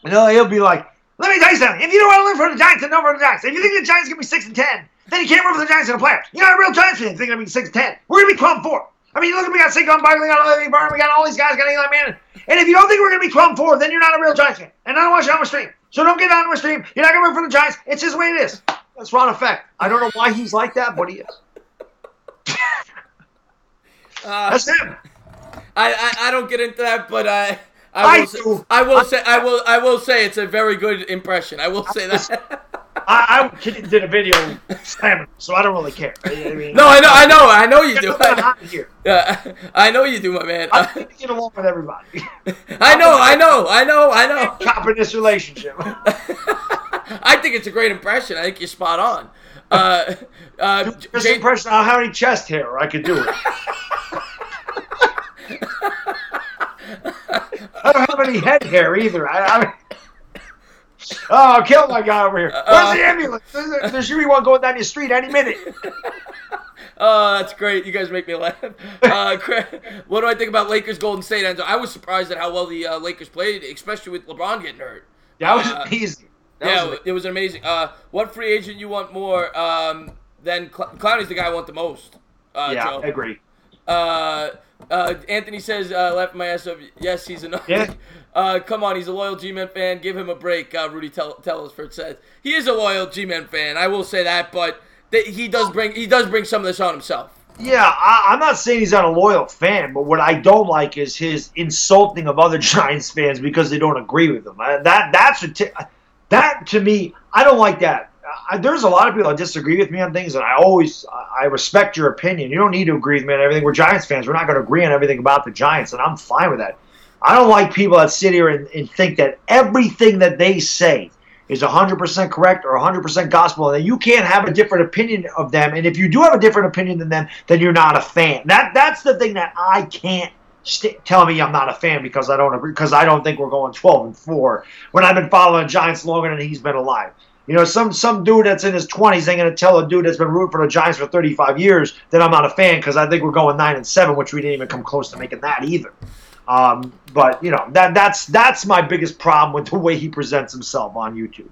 and he'll be like, "Let me tell you something. If you don't want to live for the Giants, then don't for the Giants. If you think the Giants are gonna be 6-10, then you can't root for the Giants in the playoffs. You're not a real Giants fan. Think they're gonna be 6-10. We're gonna be 12-4. I mean, look at we got Saquon Barkley, we got Le'Veon Bell, we got all these guys, got Eli Manning. And if you don't think we're going to be 12-4, then you're not a real Giants fan. And I don't want you on my stream. So don't get on my stream. You're not going to root for the Giants. It's just the way it is. That's Ron Effect. I don't know why he's like that, but he is. That's him. I don't get into that, but I will say it's a very good impression. I will say that. I did a video slamming, so I don't really care. I mean, no, I know you do. I know you do, my man. I need to get along with everybody. I know. Copping this relationship. I think it's a great impression. I think you're spot on. Just impression on how many chest hair I could do it. I don't have any head hair either. I mean, oh, kill my guy over here. Where's the ambulance? There should be one going down your street any minute. Oh, that's great. You guys make me laugh. What do I think about Lakers Golden State? I was surprised at how well the Lakers played, especially with LeBron getting hurt. That was amazing. It was amazing. What free agent you want more than Clowney's the guy I want the most? Joe. I agree. Anthony says, laughing my ass off. Yes, he's annoying. Yeah. Come on, he's a loyal G-Man fan. Give him a break. Rudy Tellisford says he is a loyal G-Man fan. I will say that, but he does bring some of this on himself. Yeah, I'm not saying he's not a loyal fan, but what I don't like is his insulting of other Giants fans because they don't agree with him. That to me, I don't like that. There's a lot of people that disagree with me on things, and I respect your opinion. You don't need to agree with me on everything. We're Giants fans. We're not going to agree on everything about the Giants, and I'm fine with that. I don't like people that sit here and think that everything that they say is 100% correct or 100% gospel, and that you can't have a different opinion of them. And if you do have a different opinion than them, then you're not a fan. That's the thing that I can't tell me I'm not a fan because I don't agree, because I don't think we're going 12-4 when I've been following the Giants longer than he's been alive. You know, some dude that's in his 20s ain't going to tell a dude that's been rooting for the Giants for 35 years that I'm not a fan because I think we're going 9-7, which we didn't even come close to making that either. But, you know, that's my biggest problem with the way he presents himself on YouTube.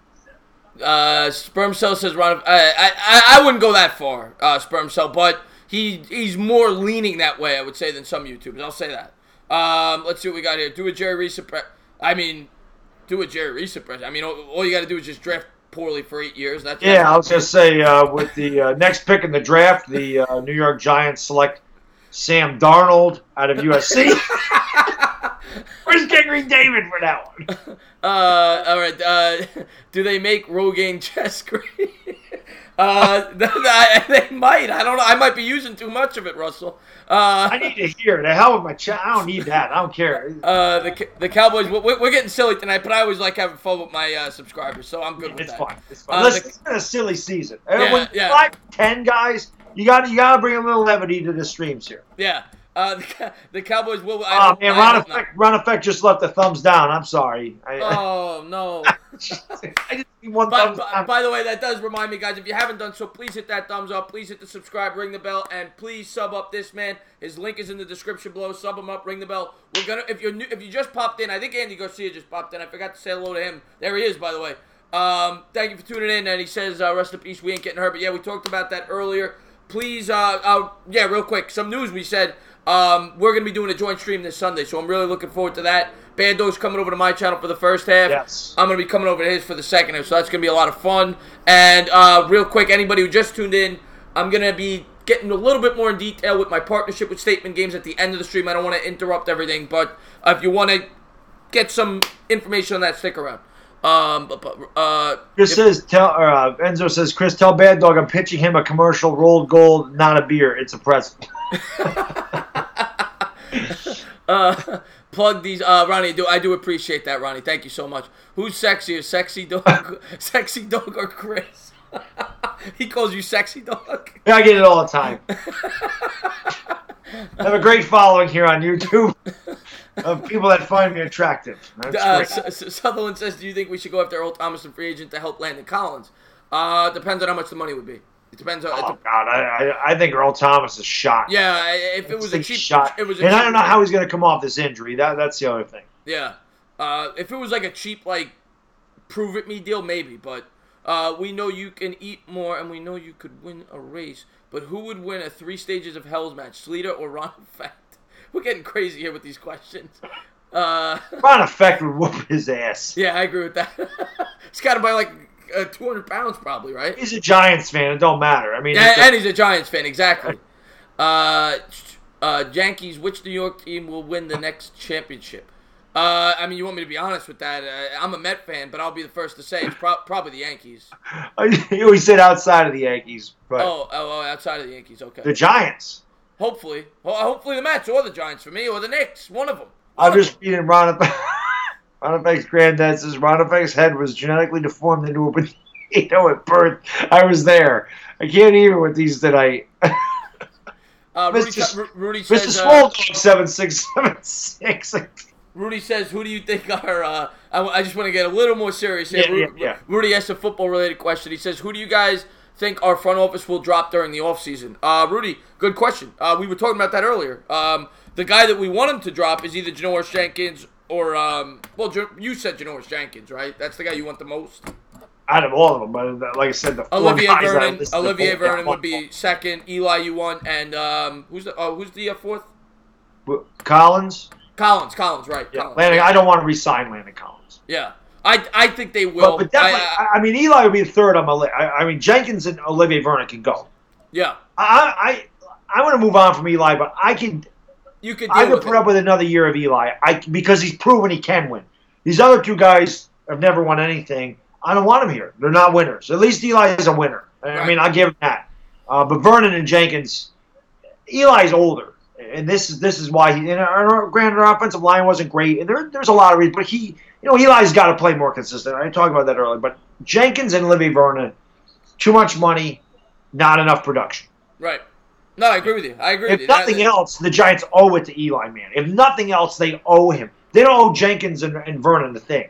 Sperm Cell says, Ron, I wouldn't go that far, Sperm Cell, but he's more leaning that way, I would say, than some YouTubers. I'll say that. Let's see what we got here. Do a Jerry Reese impression. I mean, all you got to do is just draft poorly for 8 years. I was going to say, with the next pick in the draft, the New York Giants select Sam Darnold out of USC. Where's King David for that one? All right. Do they make Rogaine chess great? They might. I don't know. I might be using too much of it, Russell. I need to hear. The hell with my chat. I don't need that. I don't care. The Cowboys. We're getting silly tonight, but I always like having fun with my subscribers, so I'm good with that. It's fine. Listen, it's been a silly season. When 5-10 guys, you got to bring a little levity to the streams here. Yeah. The Cowboys will. Ron Effect just left the thumbs down. I'm sorry. Oh no. I just need one thumbs down. By the way, that does remind me, guys. If you haven't done so, please hit that thumbs up. Please hit the subscribe, ring the bell, and please sub up this man. His link is in the description below. Sub him up, ring the bell. We're gonna. If you just popped in, I think Andy Garcia just popped in. I forgot to say hello to him. There he is, by the way. Thank you for tuning in. And he says, "Rest in peace. We ain't getting hurt." But yeah, we talked about that earlier. Please, real quick. Some news we said. We're going to be doing a joint stream this Sunday, so I'm really looking forward to that. Baddog's coming over to my channel for the first half. Yes. I'm going to be coming over to his for the second half, so that's going to be a lot of fun. And real quick, anybody who just tuned in, I'm going to be getting a little bit more in detail with my partnership with Statement Games at the end of the stream. I don't want to interrupt everything, but if you want to get some information on that, stick around. Enzo says, Chris, tell Bad Dog I'm pitching him a commercial rolled gold, not a beer. It's a present. Plug these, Ronnie. I do appreciate that, Ronnie. Thank you so much. Who's sexier, Sexy Dog, Sexy Dog, or Chris? He calls you Sexy Dog. Yeah, I get it all the time. I have a great following here on YouTube of people that find me attractive. Sutherland says, "Do you think we should go after Earl Thomas and free agent to help Landon Collins?" Depends on how much the money would be. It depends on. Oh God, I think Earl Thomas is shot. Yeah, if it was a cheap shot, it was. And I don't know how he's going to come off this injury. That's the other thing. Yeah, if it was like a cheap prove it me deal, maybe. But we know you can eat more, and we know you could win a race. But who would win a 3 Stages of Hell's match, Sleater or Ron Effect? We're getting crazy here with these questions. Ron Effect would whoop his ass. Yeah, I agree with that. He's got to buy 200 pounds probably, right? He's a Giants fan. It don't matter. I mean, and he's a Giants fan, exactly. Yankees, which New York team will win the next championship? I mean, you want me to be honest with that? I'm a Met fan, but I'll be the first to say it's probably the Yankees. We said outside of the Yankees. But outside of the Yankees, okay. The Giants. Hopefully. Hopefully the Mets or the Giants for me, or the Knicks, one of them. I'm just reading Ron Effect's granddad says Ron Effect's head was genetically deformed into a potato at birth. I was there. I can't even with these tonight. Rudy says, Mr. Small Dog 7676. Rudy says, who do you think are, I just want to get a little more serious here. Yeah. Rudy asked a football-related question. He says, who do you guys think our front office will drop during the offseason? Rudy, good question. We were talking about that earlier. The guy that we want him to drop is either Janoris Jenkins or, you said Janoris Jenkins, right? That's the guy you want the most? Out of all of them, but like I said, the Olivier Vernon would be second. Eli, you want, and who's the fourth? Collins, right? Yeah, Collins. Landon. I don't want to re-sign Landon Collins. Yeah, I think they will. But definitely, I mean, Eli would be the third on my list. I mean, Jenkins and Olivier Vernon can go. Yeah, I want to move on from Eli, but I could put up with another year of Eli. Because he's proven he can win. These other two guys have never won anything. I don't want them here. They're not winners. At least Eli is a winner. Right. I mean, I'll give him that. But Vernon and Jenkins, Eli's older, and this is why he. And granted, our offensive line wasn't great, and there's a lot of reasons. But Eli's got to play more consistent. I talked about that earlier. But Jenkins and Olivier Vernon, too much money, not enough production. Right. No, I agree with you. If nothing else, the Giants owe it to Eli, man. If nothing else, they owe him. They don't owe Jenkins and Vernon the thing.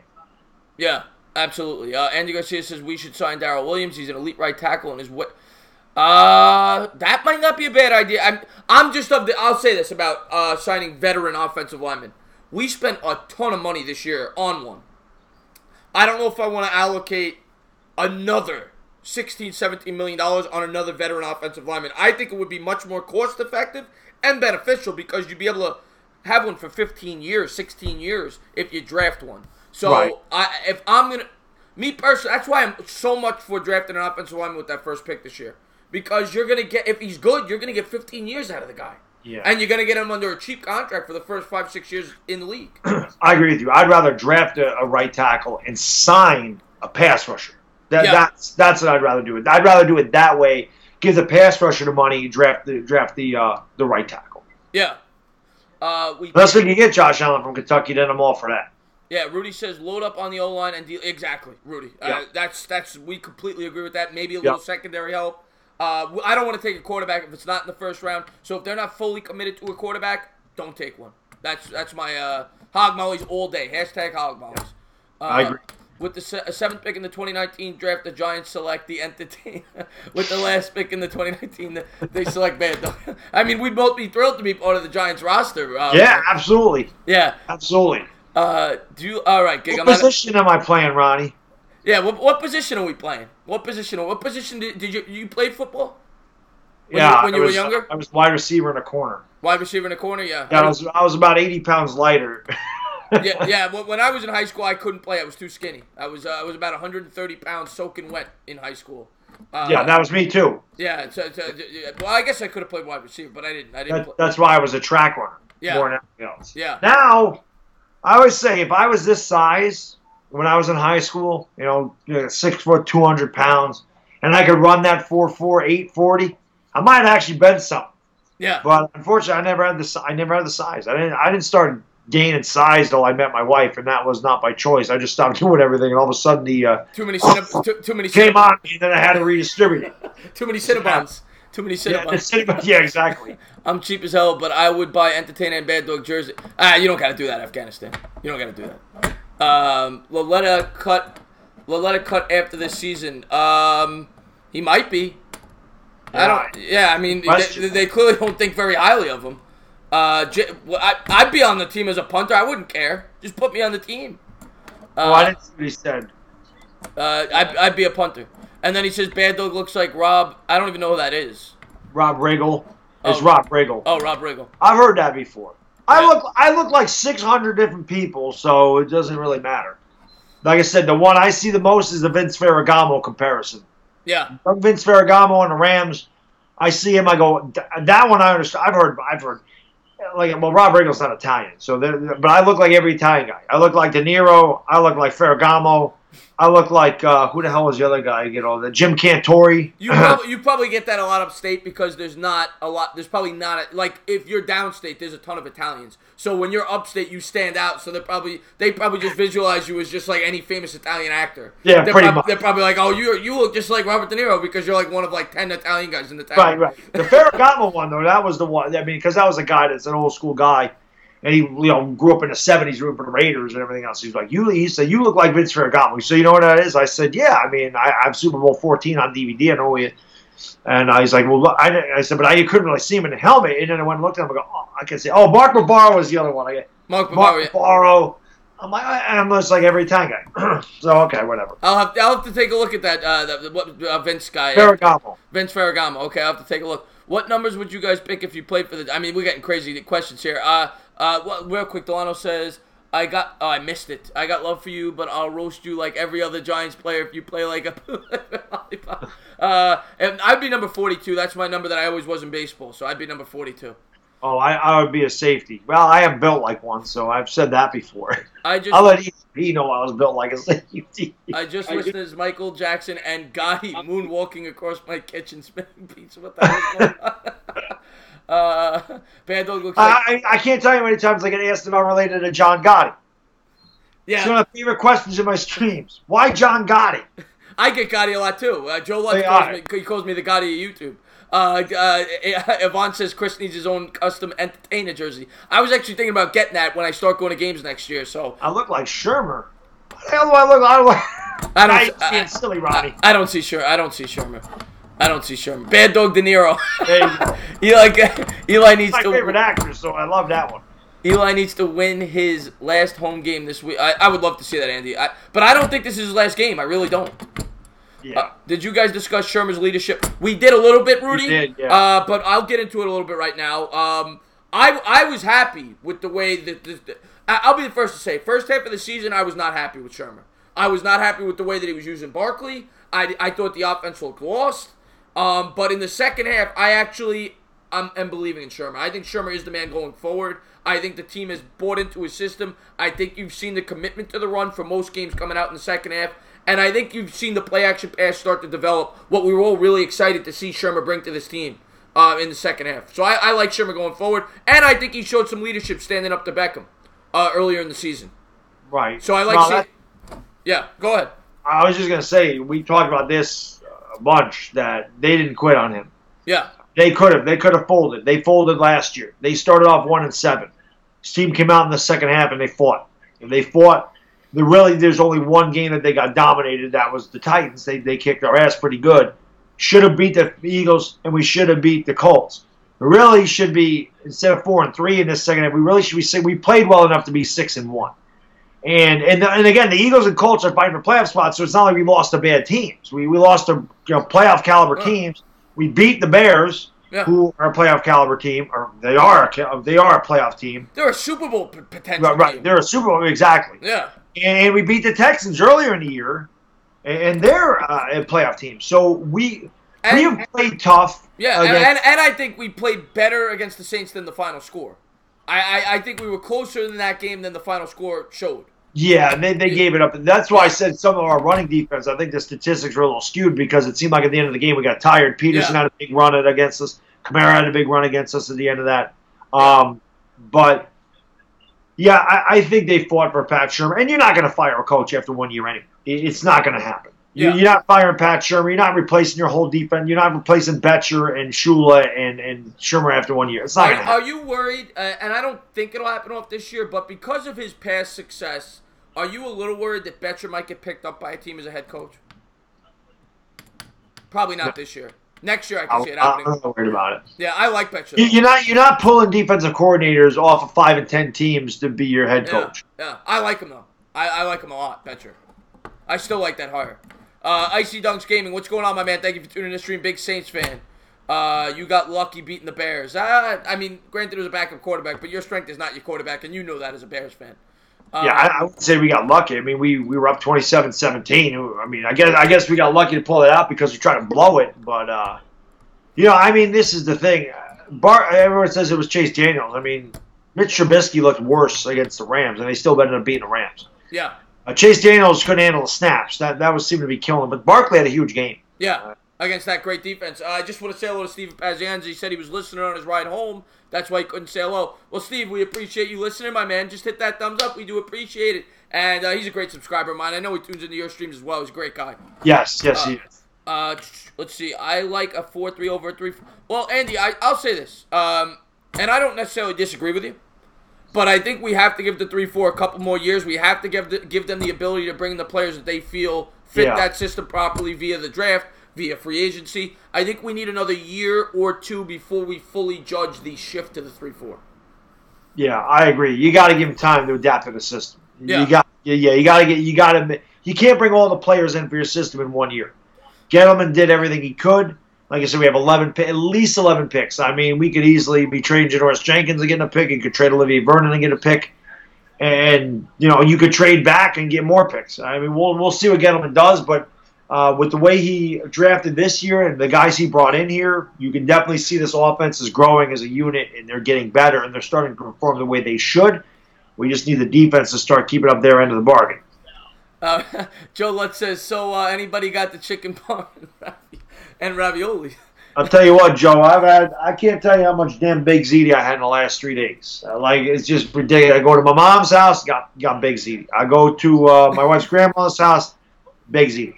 Yeah. Absolutely. Andy Garcia says we should sign Darrell Williams. He's an elite right tackle and his that might not be a bad idea. I'm just I'll say this about signing veteran offensive linemen. We spent a ton of money this year on one. I don't know if I want to allocate another $16, $17 million on another veteran offensive lineman. I think it would be much more cost effective and beneficial because you'd be able to have one for 15 years, 16 years if you draft one. So, right. If I'm going to, me personally, that's why I'm so much for drafting an offensive lineman with that first pick this year. Because you're going to get, if he's good, you're going to get 15 years out of the guy. Yeah. And you're going to get him under a cheap contract for the first 5-6 years in the league. I agree with you. I'd rather draft a right tackle and sign a pass rusher. That's what I'd rather do. I'd rather do it that way. Give the pass rusher the money, draft the right tackle. Yeah. Unless we can get Josh Allen from Kentucky, then I'm all for that. Yeah, Rudy says load up on the O-line and deal. Exactly, Rudy. Yeah. That's we completely agree with that. Maybe a little secondary help. I don't want to take a quarterback if it's not in the first round. So if they're not fully committed to a quarterback, don't take one. That's my hog mollies all day. Hashtag hog mollies. I agree. With the 7th pick in the 2019 draft, the Giants select the entity. With the last pick in the 2019, they select Baddog. I mean, we'd both be thrilled to be part of the Giants roster. Yeah, absolutely. Yeah, absolutely. All right, Gig. What position am I playing, Ronnie? Yeah, what position are we playing? What position did you play football? When you were younger? I was wide receiver in a corner. Wide receiver in a corner, yeah. I was about 80 pounds lighter. yeah. When I was in high school, I couldn't play. I was too skinny. I was about 130 pounds soaking wet in high school. That was me too. Yeah. Well, I guess I could have played wide receiver, but I didn't. That's why I was a track runner. Yeah. More than anything else. Yeah. Now, I always say if I was this size when I was in high school, 6 foot, 200 pounds, and I could run that 4.4, 840, I might actually bench something. Yeah. But unfortunately, I never had the size. I didn't start gain in size till I met my wife, and that was not by choice. I just stopped doing everything, and all of a sudden the too many came on me, and then I had to redistribute it. Too many Cinnabons. Too many Cinnabons. Yeah, exactly. I'm cheap as hell, but I would buy Entertainer and Bad Dog jersey. You don't got to do that, Afghanistan. You don't got to do that. Loletta cut after this season. He might be. I mean, they clearly don't think very highly of him. I'd be on the team as a punter. I wouldn't care. Just put me on the team. I didn't see what he said. I'd be a punter. And then he says Bad Dog looks like Rob. I don't even know who that is. Rob Riggle. It's Rob Riggle. Oh, Rob Riggle. I've heard that before. I look like 600 different people, so it doesn't really matter. Like I said, the one I see the most is the Vince Ferragamo comparison. Yeah. Vince Ferragamo and the Rams, I see him, I go, that one I understand. I've heard, Rob Riggle's not Italian, but I look like every Italian guy. I look like De Niro. I look like Ferragamo. I look like, who the hell was the other guy? The Jim Cantori. You probably get that a lot upstate because there's probably not, if you're downstate, there's a ton of Italians. So when you're upstate, you stand out. So they probably just visualize you as just like any famous Italian actor. Yeah, pretty much. They're probably like, oh, you look just like Robert De Niro because you're like one of 10 Italian guys in the town. Right. The Ferragamo one, though, that was the one. I mean, because that was a guy that's an old school guy. And he, grew up in the 70s rooting for the Raiders and everything else. He was like, he said, you look like Vince Ferragamo. So you know what that is? I said, yeah. I mean, I have Super Bowl 14 on DVD. I know he. And he's like, well, look, I said, but I couldn't really see him in the helmet. And then I went and looked at him and go, oh, I can see. Oh, Mark Barbaro was the other one. Mark Barbaro. I'm like, I'm just like every time guy. So, okay, whatever. I'll have to take a look at that Vince guy. Ferragamo. Vince Ferragamo. Okay, I'll have to take a look. What numbers would you guys pick if you played for the... I mean, we're getting crazy questions here. Real quick, Delano says, I missed it. I got love for you, but I'll roast you like every other Giants player if you play like a lollipop. And I'd be number 42. That's my number that I always was in baseball, so I'd be number 42. Oh, I would be a safety. Well, I am built like one, so I've said that before. I'll let he know I was built like a safety. I just listened as Michael Jackson and Gotti moonwalking across my kitchen, spinning pizza. What the hell is going on? Bad Dog looks like... I can't tell you how many times I get asked if I'm related to John Gotti. Yeah. It's one of my favorite questions in my streams. Why John Gotti? I get Gotti a lot, too. Joe Lutz calls me the Gotti of YouTube. Yvonne says Chris needs his own custom Entertainer jersey. I was actually thinking about getting that when I start going to games next year. So I look like Shermer. What the hell do I look like? I don't silly, Ronnie. I don't see Shermer. Bad Dog De Niro. Eli needs my favorite actor, so I love that one. Eli needs to win his last home game this week. I would love to see that, Andy. But I don't think this is his last game. I really don't. Yeah. Did you guys discuss Shermer's leadership? We did a little bit, Rudy. We did, yeah. But I'll get into it a little bit right now. I was happy with the way that I'll be the first to say, first half of the season, I was not happy with Shermer. I was not happy with the way that he was using Barkley. I thought the offense looked lost. But in the second half, I actually am believing in Shermer. I think Shermer is the man going forward. I think the team has bought into his system. I think you've seen the commitment to the run for most games coming out in the second half. And I think you've seen the play-action pass start to develop, what we were all really excited to see Shermer bring to this team in the second half. So I like Shermer going forward, and I think he showed some leadership standing up to Beckham earlier in the season. Right. So I like Yeah, go ahead. I was just going to say, we talked about this a bunch, that they didn't quit on him. Yeah. They could have folded. They folded last year. They started off 1-7. This team came out in the second half, and they fought. There's only one game that they got dominated. That was the Titans. They kicked our ass pretty good. Should have beat the Eagles, and we should have beat the Colts. We really should be, instead of 4-3 in this second half, we really should be we played well enough to be 6-1. And again, the Eagles and Colts are fighting for playoff spots, so it's not like we lost to bad teams. We lost to playoff caliber teams. We beat the Bears, who are a playoff caliber team, or they are a playoff team. They're a Super Bowl potential right, team. They're a Super Bowl, exactly. Yeah. And we beat the Texans earlier in the year, and they're a playoff team. So we have played tough. Yeah, and I think we played better against the Saints than the final score. I think we were closer in that game than the final score showed. Yeah, and they gave it up. And that's why I said some of our running defense, I think the statistics were a little skewed because it seemed like at the end of the game we got tired. Peterson had a big run against us. Kamara had a big run against us at the end of that. But Yeah, I think they fought for Pat Shermer, and you're not going to fire a coach after 1 year anyway. It's not going to happen. Yeah. You're not firing Pat Shermer. You're not replacing your whole defense. You're not replacing Betcher and Shula and Shermer after 1 year. It's not going to happen. Are you worried? And I don't think it'll happen off this year, but because of his past success, are you a little worried that Betcher might get picked up by a team as a head coach? Probably not this year. Next year, I can see it happening. I'm not worried about it. Yeah, I like Betcher. You're not pulling defensive coordinators off of 5 and 10 teams to be your head coach. Yeah, I like him though. I like him a lot, Betcher. I still like that hire. Icy Dunks Gaming, what's going on, my man? Thank you for tuning in to the stream. Big Saints fan. You got lucky beating the Bears. I mean, granted it was a backup quarterback, but your strength is not your quarterback, and you know that as a Bears fan. I wouldn't say we got lucky. I mean, we were up 27-17. I mean, I guess we got lucky to pull it out because we tried to blow it. But I mean, this is the thing. Everyone says it was Chase Daniels. I mean, Mitch Trubisky looked worse against the Rams, and they still ended up beating the Rams. Yeah. Chase Daniels couldn't handle the snaps. That was seeming to be killing him. But Barkley had a huge game. Yeah. Against that great defense. I just want to say hello to Steve Pazianza. He said he was listening on his ride home. That's why he couldn't say hello. Well, Steve, we appreciate you listening, my man. Just hit that thumbs up. We do appreciate it. And he's a great subscriber of mine. I know he tunes into your streams as well. He's a great guy. Yes, he is. Let's see. I like a 4-3 over a 3. Well, Andy, I'll say this. And I don't necessarily disagree with you. But I think we have to give the 3-4 a couple more years. We have to give them the ability to bring the players that they feel fit that system properly via the draft, via free agency. I think we need another year or two before we fully judge the shift to the 3-4. Yeah, I agree. You got to give them time to adapt to the system. Yeah. You can't bring all the players in for your system in 1 year. Gettleman did everything he could. Like I said, we have at least 11 picks. I mean, we could easily be trading Janoris Jenkins and getting a pick. You could trade Olivier Vernon and get a pick. And, you could trade back and get more picks. I mean, we'll see what Gettleman does, but with the way he drafted this year and the guys he brought in here, you can definitely see this offense is growing as a unit, and they're getting better, and they're starting to perform the way they should. We just need the defense to start keeping up their end of the bargain. Joe Lutz says, so anybody got the chicken parm and ravioli? I'll tell you what, Joe, I can't tell you how much damn baked ziti I had in the last 3 days. It's just ridiculous. I go to my mom's house, got baked ziti. I go to my wife's grandmother's house, baked ziti.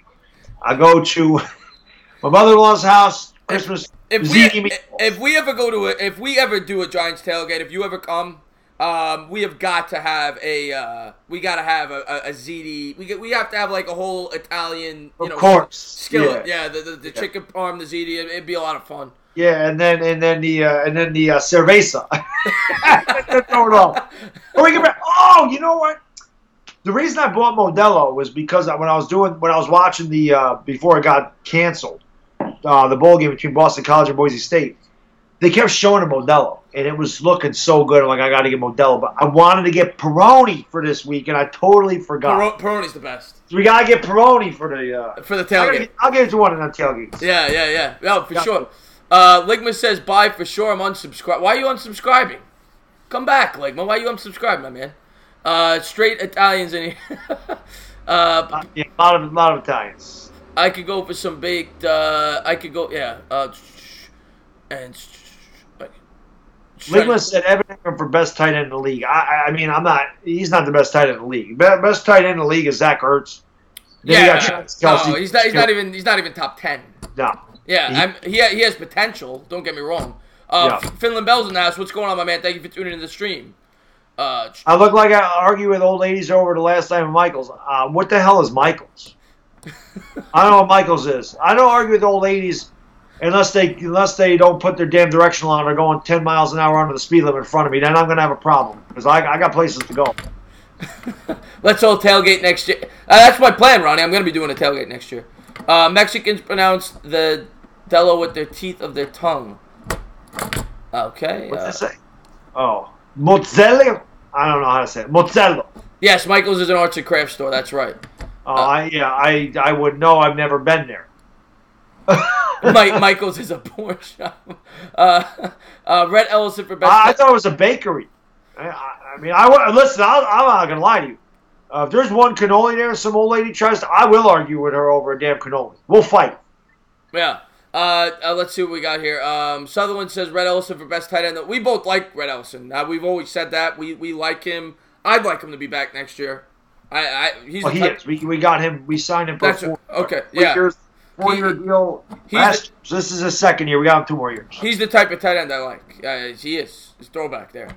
I go to my mother-in-law's house, Christmas. If we ever do a Giants tailgate, if you ever come, we have got to have a ziti. We have to have like a whole Italian, skillet. Yeah, the chicken parm, the ziti. It'd be a lot of fun. Yeah, and then the cerveza. Throw it off. Oh, you know what? The reason I bought Modelo was because when I was watching the before it got canceled, the bowl game between Boston College and Boise State, they kept showing a Modelo, and it was looking so good. I'm like, I got to get Modelo, but I wanted to get Peroni for this week, and I totally forgot. Peroni's the best. So we got to get Peroni for the tailgate. I'll get it to one of the tailgates. Yeah. No, for sure. Ligma says, bye for sure. I'm unsubscribed. Why are you unsubscribing? Come back, Ligma. Why are you unsubscribed, my man? Straight Italians in here. A lot of Italians. I could go for some baked. And Ligma said Evan Ingram for best tight end in the league. I mean, he's not the best tight end in the league. Best tight end in the league is Zach Ertz. He's not even top 10. No. Yeah, he has potential. Don't get me wrong. Finland Bell's in the house. What's going on, my man? Thank you for tuning in the stream. I look like I argue with old ladies over the last time of Michaels. What the hell is Michaels? I don't know what Michaels is. I don't argue with old ladies unless they don't put their damn directional on or going 10 miles an hour under the speed limit in front of me. Then I'm going to have a problem because I got places to go. Let's all tailgate next year. That's my plan, Ronnie. I'm going to be doing a tailgate next year. Mexicans pronounce the Dello with their teeth of their tongue. Okay. What's that say? Oh. Mozzarella? I don't know how to say it. Mozzarella. Yes, Michael's is an arts and crafts store. That's right. I would know. I've never been there. Michael's is a porn shop. Rhett Ellison for best. I thought it was a bakery. Listen. I'm not gonna lie to you. If there's one cannoli there, some old lady tries to, I will argue with her over a damn cannoli. We'll fight. Yeah. Let's see what we got here. Sutherland says Rhett Ellison for best tight end. We both like Rhett Ellison. We've always said that. We like him. I'd like him to be back next year. He's Well, he is. We got him. We signed him for okay. Yeah. 4-year deal. So this is his second year. We got him 2 more years. He's the type of tight end I like. He is. He's throwback there.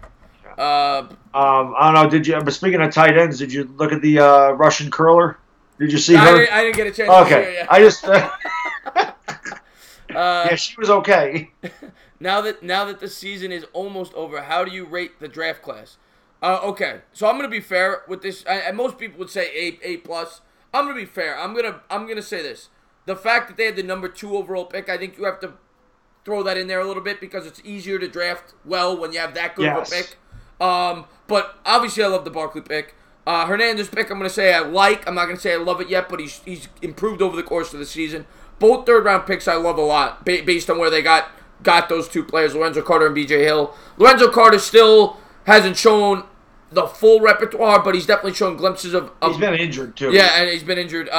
I don't know. Did you? But speaking of tight ends, did you look at the Russian curler? Did you see her? I didn't get a chance. Okay. To see her, yeah. I just. Yeah, she was okay. Now that the season is almost over, how do you rate the draft class? Okay, so I'm gonna be fair with this. And most people would say A plus. I'm gonna be fair. I'm gonna say this. The fact that they had the number 2 overall pick, I think you have to throw that in there a little bit because it's easier to draft well when you have that good of a pick. But obviously I love the Barkley pick. Hernandez pick, I'm going to say I like. I'm not going to say I love it yet, but he's improved over the course of the season. Both third-round picks I love a lot based on where they got those 2 players, Lorenzo Carter and B.J. Hill. Lorenzo Carter still hasn't shown the full repertoire, but he's definitely shown glimpses of he's been injured, too. Yeah, and he's been injured.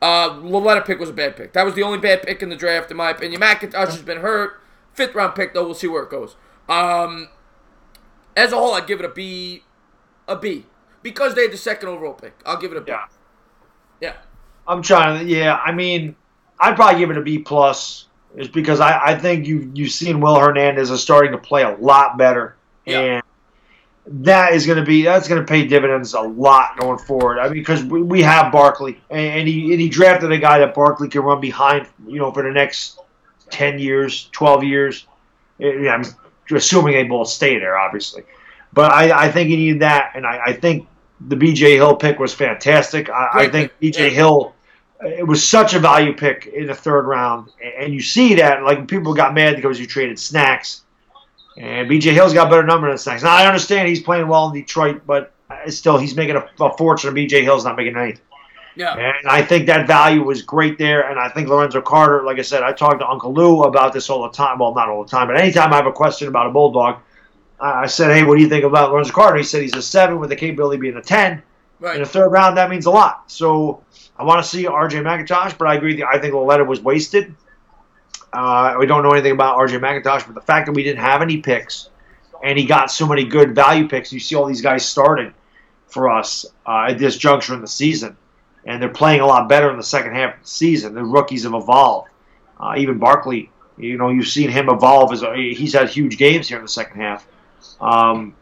Loletta pick was a bad pick. That was the only bad pick in the draft, in my opinion. McIntosh has been hurt. 5th-round pick, though. We'll see where it goes. As a whole, I'd give it a B. Because they had the 2nd overall pick. I'll give it a B. Yeah. I'm trying to, I mean, I'd probably give it a B+. It's because I think you've seen Will Hernandez is starting to play a lot better. Yeah. And that's going to pay dividends a lot going forward. I mean, because we have Barkley, and he drafted a guy that Barkley can run behind, for the next 10 years, 12 years. I'm assuming they both stay there, obviously. But I think he needed that, and I think the B.J. Hill pick was fantastic. I think B.J. Hill, it was such a value pick in the 3rd round, and you see that, like, people got mad because you traded Snacks. And B.J. Hill's got a better number than Snacks. Now, I understand he's playing well in Detroit, but still, he's making a fortune, and B.J. Hill's not making anything. Yeah. And I think that value was great there, and I think Lorenzo Carter, like I said, I talk to Uncle Lou about this all the time. Well, not all the time, but anytime I have a question about a Bulldog, I said, hey, what do you think about Lorenzo Carter? He said he's a 7 with the capability of being a 10. Right. In the 3rd round, that means a lot. So I want to see R.J. McIntosh, but I agree with you. I think Loletta was wasted. We don't know anything about R.J. McIntosh, but the fact that we didn't have any picks and he got so many good value picks, you see all these guys starting for us at this juncture in the season, and they're playing a lot better in the second half of the season. The rookies have evolved. Even Barkley, you've seen him evolve. He's had huge games here in the second half. I'm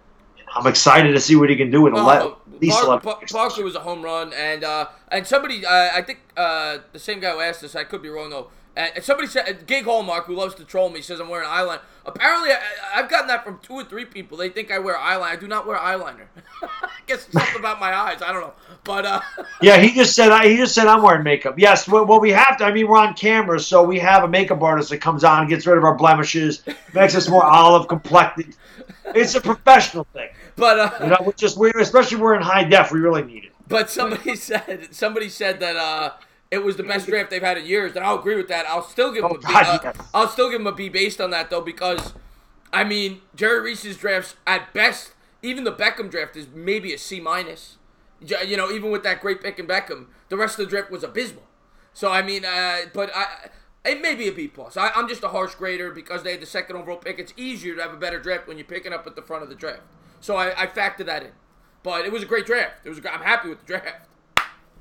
excited to see what he can do with Barkley was a home run, and somebody, I think the same guy who asked this, I could be wrong though. And somebody said, Gig Hallmark, who loves to troll me, says I'm wearing eyeliner. Apparently, I've gotten that from 2 or 3 people. They think I wear eyeliner. I do not wear eyeliner. I guess it's something about my eyes. I don't know. But yeah, he just said I'm wearing makeup. Yes, well, we have to. I mean, we're on camera, so we have a makeup artist that comes on and gets rid of our blemishes, makes us more olive complected. It's a professional thing. But especially we're in high def, we really need it. But somebody said that it was the best draft they've had in years, and I'll agree with that. I'll still give him a B. I'll still give him a B based on that, though, because, I mean, Jerry Reese's drafts, at best, even the Beckham draft is maybe a C-. Even with that great pick in Beckham, the rest of the draft was abysmal. So, I mean, it may be a B+. I'm just a harsh grader because they had the 2nd overall pick. It's easier to have a better draft when you're picking up at the front of the draft. So I factor that in. But it was a great draft. I'm happy with the draft.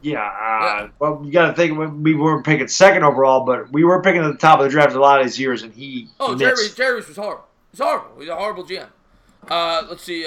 Yeah, well, you got to think we weren't picking 2nd overall, but we were picking at the top of the draft a lot of these years, and he missed. Jerry was horrible. He's horrible. He's a horrible GM. Let's see.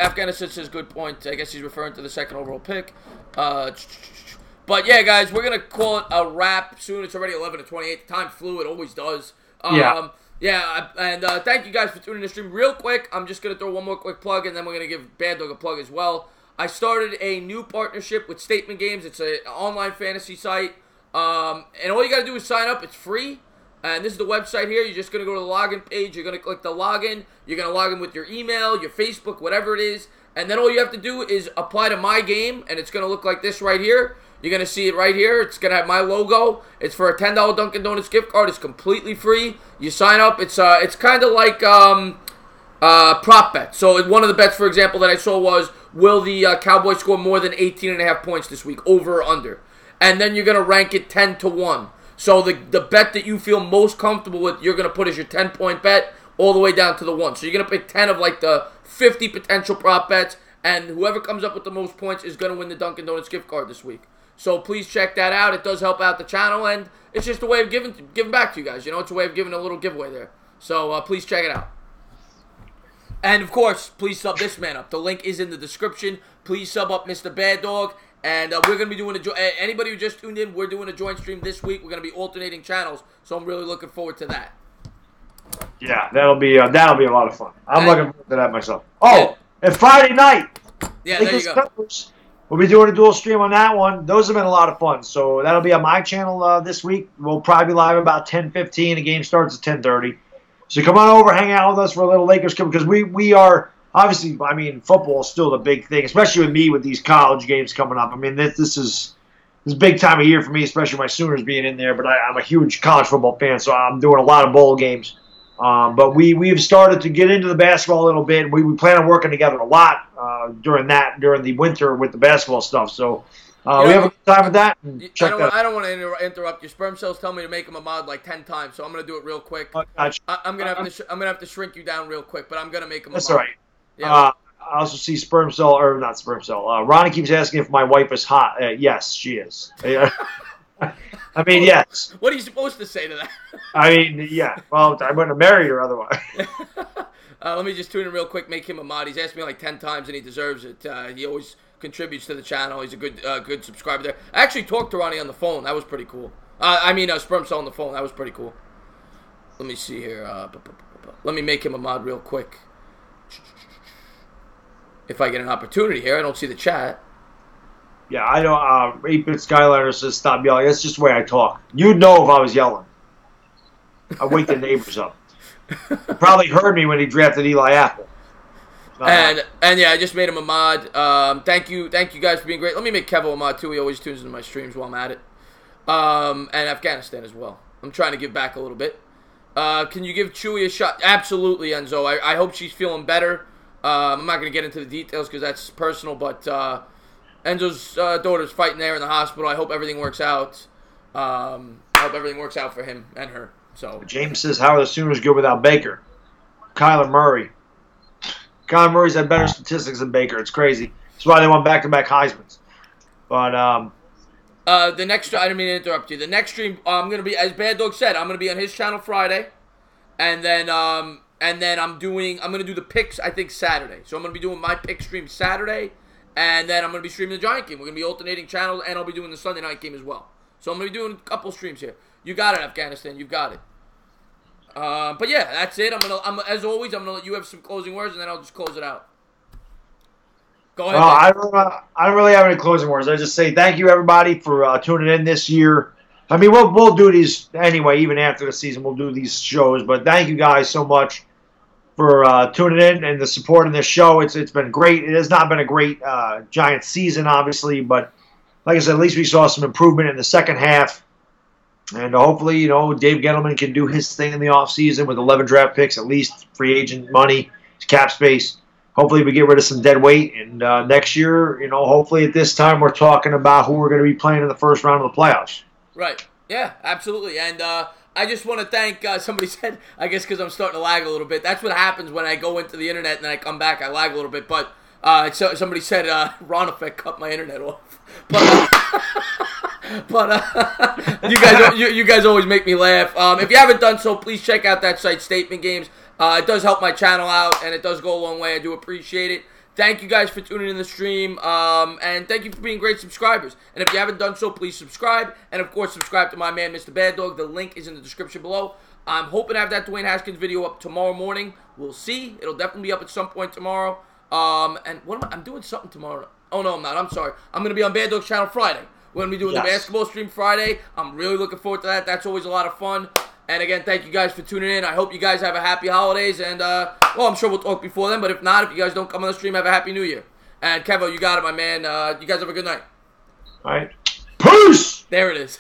Afghanistan says good point. I guess he's referring to the 2nd overall pick. But yeah, guys, we're gonna call it a wrap soon. It's already 11:28. The time flew. It always does. Thank you guys for tuning in the stream. Real quick, I'm just gonna throw one more quick plug, and then we're gonna give Baddog a plug as well. I started a new partnership with Statement Games. It's an online fantasy site. And all you got to do is sign up. It's free. And this is the website here. You're just going to go to the login page. You're going to click the login. You're going to log in with your email, your Facebook, whatever it is. And then all you have to do is apply to my game. And it's going to look like this right here. You're going to see it right here. It's going to have my logo. It's for a $10 Dunkin' Donuts gift card. It's completely free. You sign up. It's kind of like prop bet. So one of the bets, for example, that I saw was, will the Cowboys score more than 18.5 points this week, over or under? And then you're going to rank it 10-1. So the bet that you feel most comfortable with, you're going to put as your 10-point bet. all the way down to the 1. So you're going to pick 10 of like the 50 potential prop bets, and whoever comes up with the most points is going to win the Dunkin' Donuts gift card this week. So please check that out. It does help out the channel, and it's just a way of giving back to you guys. You know, it's a way of giving a little giveaway there. So please check it out. And, of course, please sub this man up. The link is in the description. Please sub up Mr. Bad Dog. And we're going to be doing anybody who just tuned in, we're doing a joint stream this week. We're going to be alternating channels, so I'm really looking forward to that. Yeah, that'll be a lot of fun. I'm looking forward to that myself. Oh, and Friday night. Yeah, there you go. We'll be doing a dual stream on that one. Those have been a lot of fun. So that'll be on my channel this week. We'll probably be live about 10:15. The game starts at 10:30. So come on over, hang out with us for a little Lakers game, because we are obviously. I mean, football is still the big thing, especially with me with these college games coming up. I mean, this is big time of year for me, especially my Sooners being in there. But I'm a huge college football fan, so I'm doing a lot of bowl games. But we've started to get into the basketball a little bit. We plan on working together a lot during the winter with the basketball stuff. So we have a good time with that. I don't want to interrupt. Your sperm cells tell me to make him a mod like 10 times, so I'm going to do it real quick. Gotcha. I'm gonna have to shrink you down real quick, but I'm going to make him a mod. That's all right. Yeah. I also see not sperm cell. Ronnie keeps asking if my wife is hot. Yes, she is. I mean, yes. What are you supposed to say to that? I mean, yeah. Well, I wouldn't have married her otherwise. Let me just tune in real quick, make him a mod. He's asked me like 10 times, and he deserves it. He always contributes to the channel. He's a good subscriber there. I actually talked to Ronnie on the phone. That was pretty cool. Sperm Cell on the phone. That was pretty cool. Let me see here. Let me make him a mod real quick. If I get an opportunity here. I don't see the chat. Yeah, I know. 8-Bit Skyliner says stop yelling. That's just the way I talk. You'd know if I was yelling. I wake the neighbors up. You probably heard me when he drafted Eli Apple. And yeah, I just made him a mod. Thank you guys for being great. Let me make Kevo a mod too. He always tunes into my streams while I'm at it. And Afghanistan as well. I'm trying to give back a little bit. Can you give Chewy a shot? Absolutely, Enzo. I hope she's feeling better. I'm not going to get into the details because that's personal, but Enzo's daughter's fighting there in the hospital. I hope everything works out. I hope everything works out for him and her. So James says, how are the Sooners good without Baker? Kyler Murray. Kyler Murray's had better statistics than Baker. It's crazy. That's why they won back-to-back Heismans. But the next, I didn't mean to interrupt you. The next stream, I'm gonna be, as Bad Dog said, I'm gonna be on his channel Friday, and then I'm gonna do the picks. I think Saturday. So I'm gonna be doing my pick stream Saturday, and then I'm gonna be streaming the Giant game. We're gonna be alternating channels, and I'll be doing the Sunday night game as well. So I'm gonna be doing a couple streams here. You got it, Afghanistan. You got it. But yeah, that's it. As always, I'm gonna let you have some closing words, and then I'll just close it out. Go ahead. I don't really have any closing words. I just say thank you everybody for tuning in this year. I mean, we'll do these anyway, even after the season. We'll do these shows, but thank you guys so much for tuning in and the support in this show. It's been great. It has not been a great Giants season, obviously, but like I said, at least we saw some improvement in the second half. And hopefully, Dave Gettleman can do his thing in the offseason with 11 draft picks, at least free agent money, cap space. Hopefully we get rid of some dead weight. And next year, hopefully at this time we're talking about who we're going to be playing in the first round of the playoffs. Right. Yeah, absolutely. And I just want to thank, somebody said, I guess because I'm starting to lag a little bit. That's what happens when I go into the internet and then I come back, I lag a little bit. But somebody said Ron Effect cut my internet off. But you guys always make me laugh. If you haven't done so, please check out that site, Statement Games. It does help my channel out, and it does go a long way. I do appreciate it. Thank you guys for tuning in the stream, and thank you for being great subscribers. And if you haven't done so, please subscribe. And, of course, subscribe to my man, Mr. Bad Dog. The link is in the description below. I'm hoping to have that Dwayne Haskins video up tomorrow morning. We'll see. It'll definitely be up at some point tomorrow. And what I'm doing something tomorrow. Oh, no, I'm not. I'm sorry. I'm going to be on Bad Dog's channel Friday. We're going to be doing the basketball stream Friday. I'm really looking forward to that. That's always a lot of fun. And again, thank you guys for tuning in. I hope you guys have a happy holidays. And, I'm sure we'll talk before then. But if not, if you guys don't come on the stream, have a happy new year. And, Kevo, you got it, my man. You guys have a good night. All right. Peace! There it is.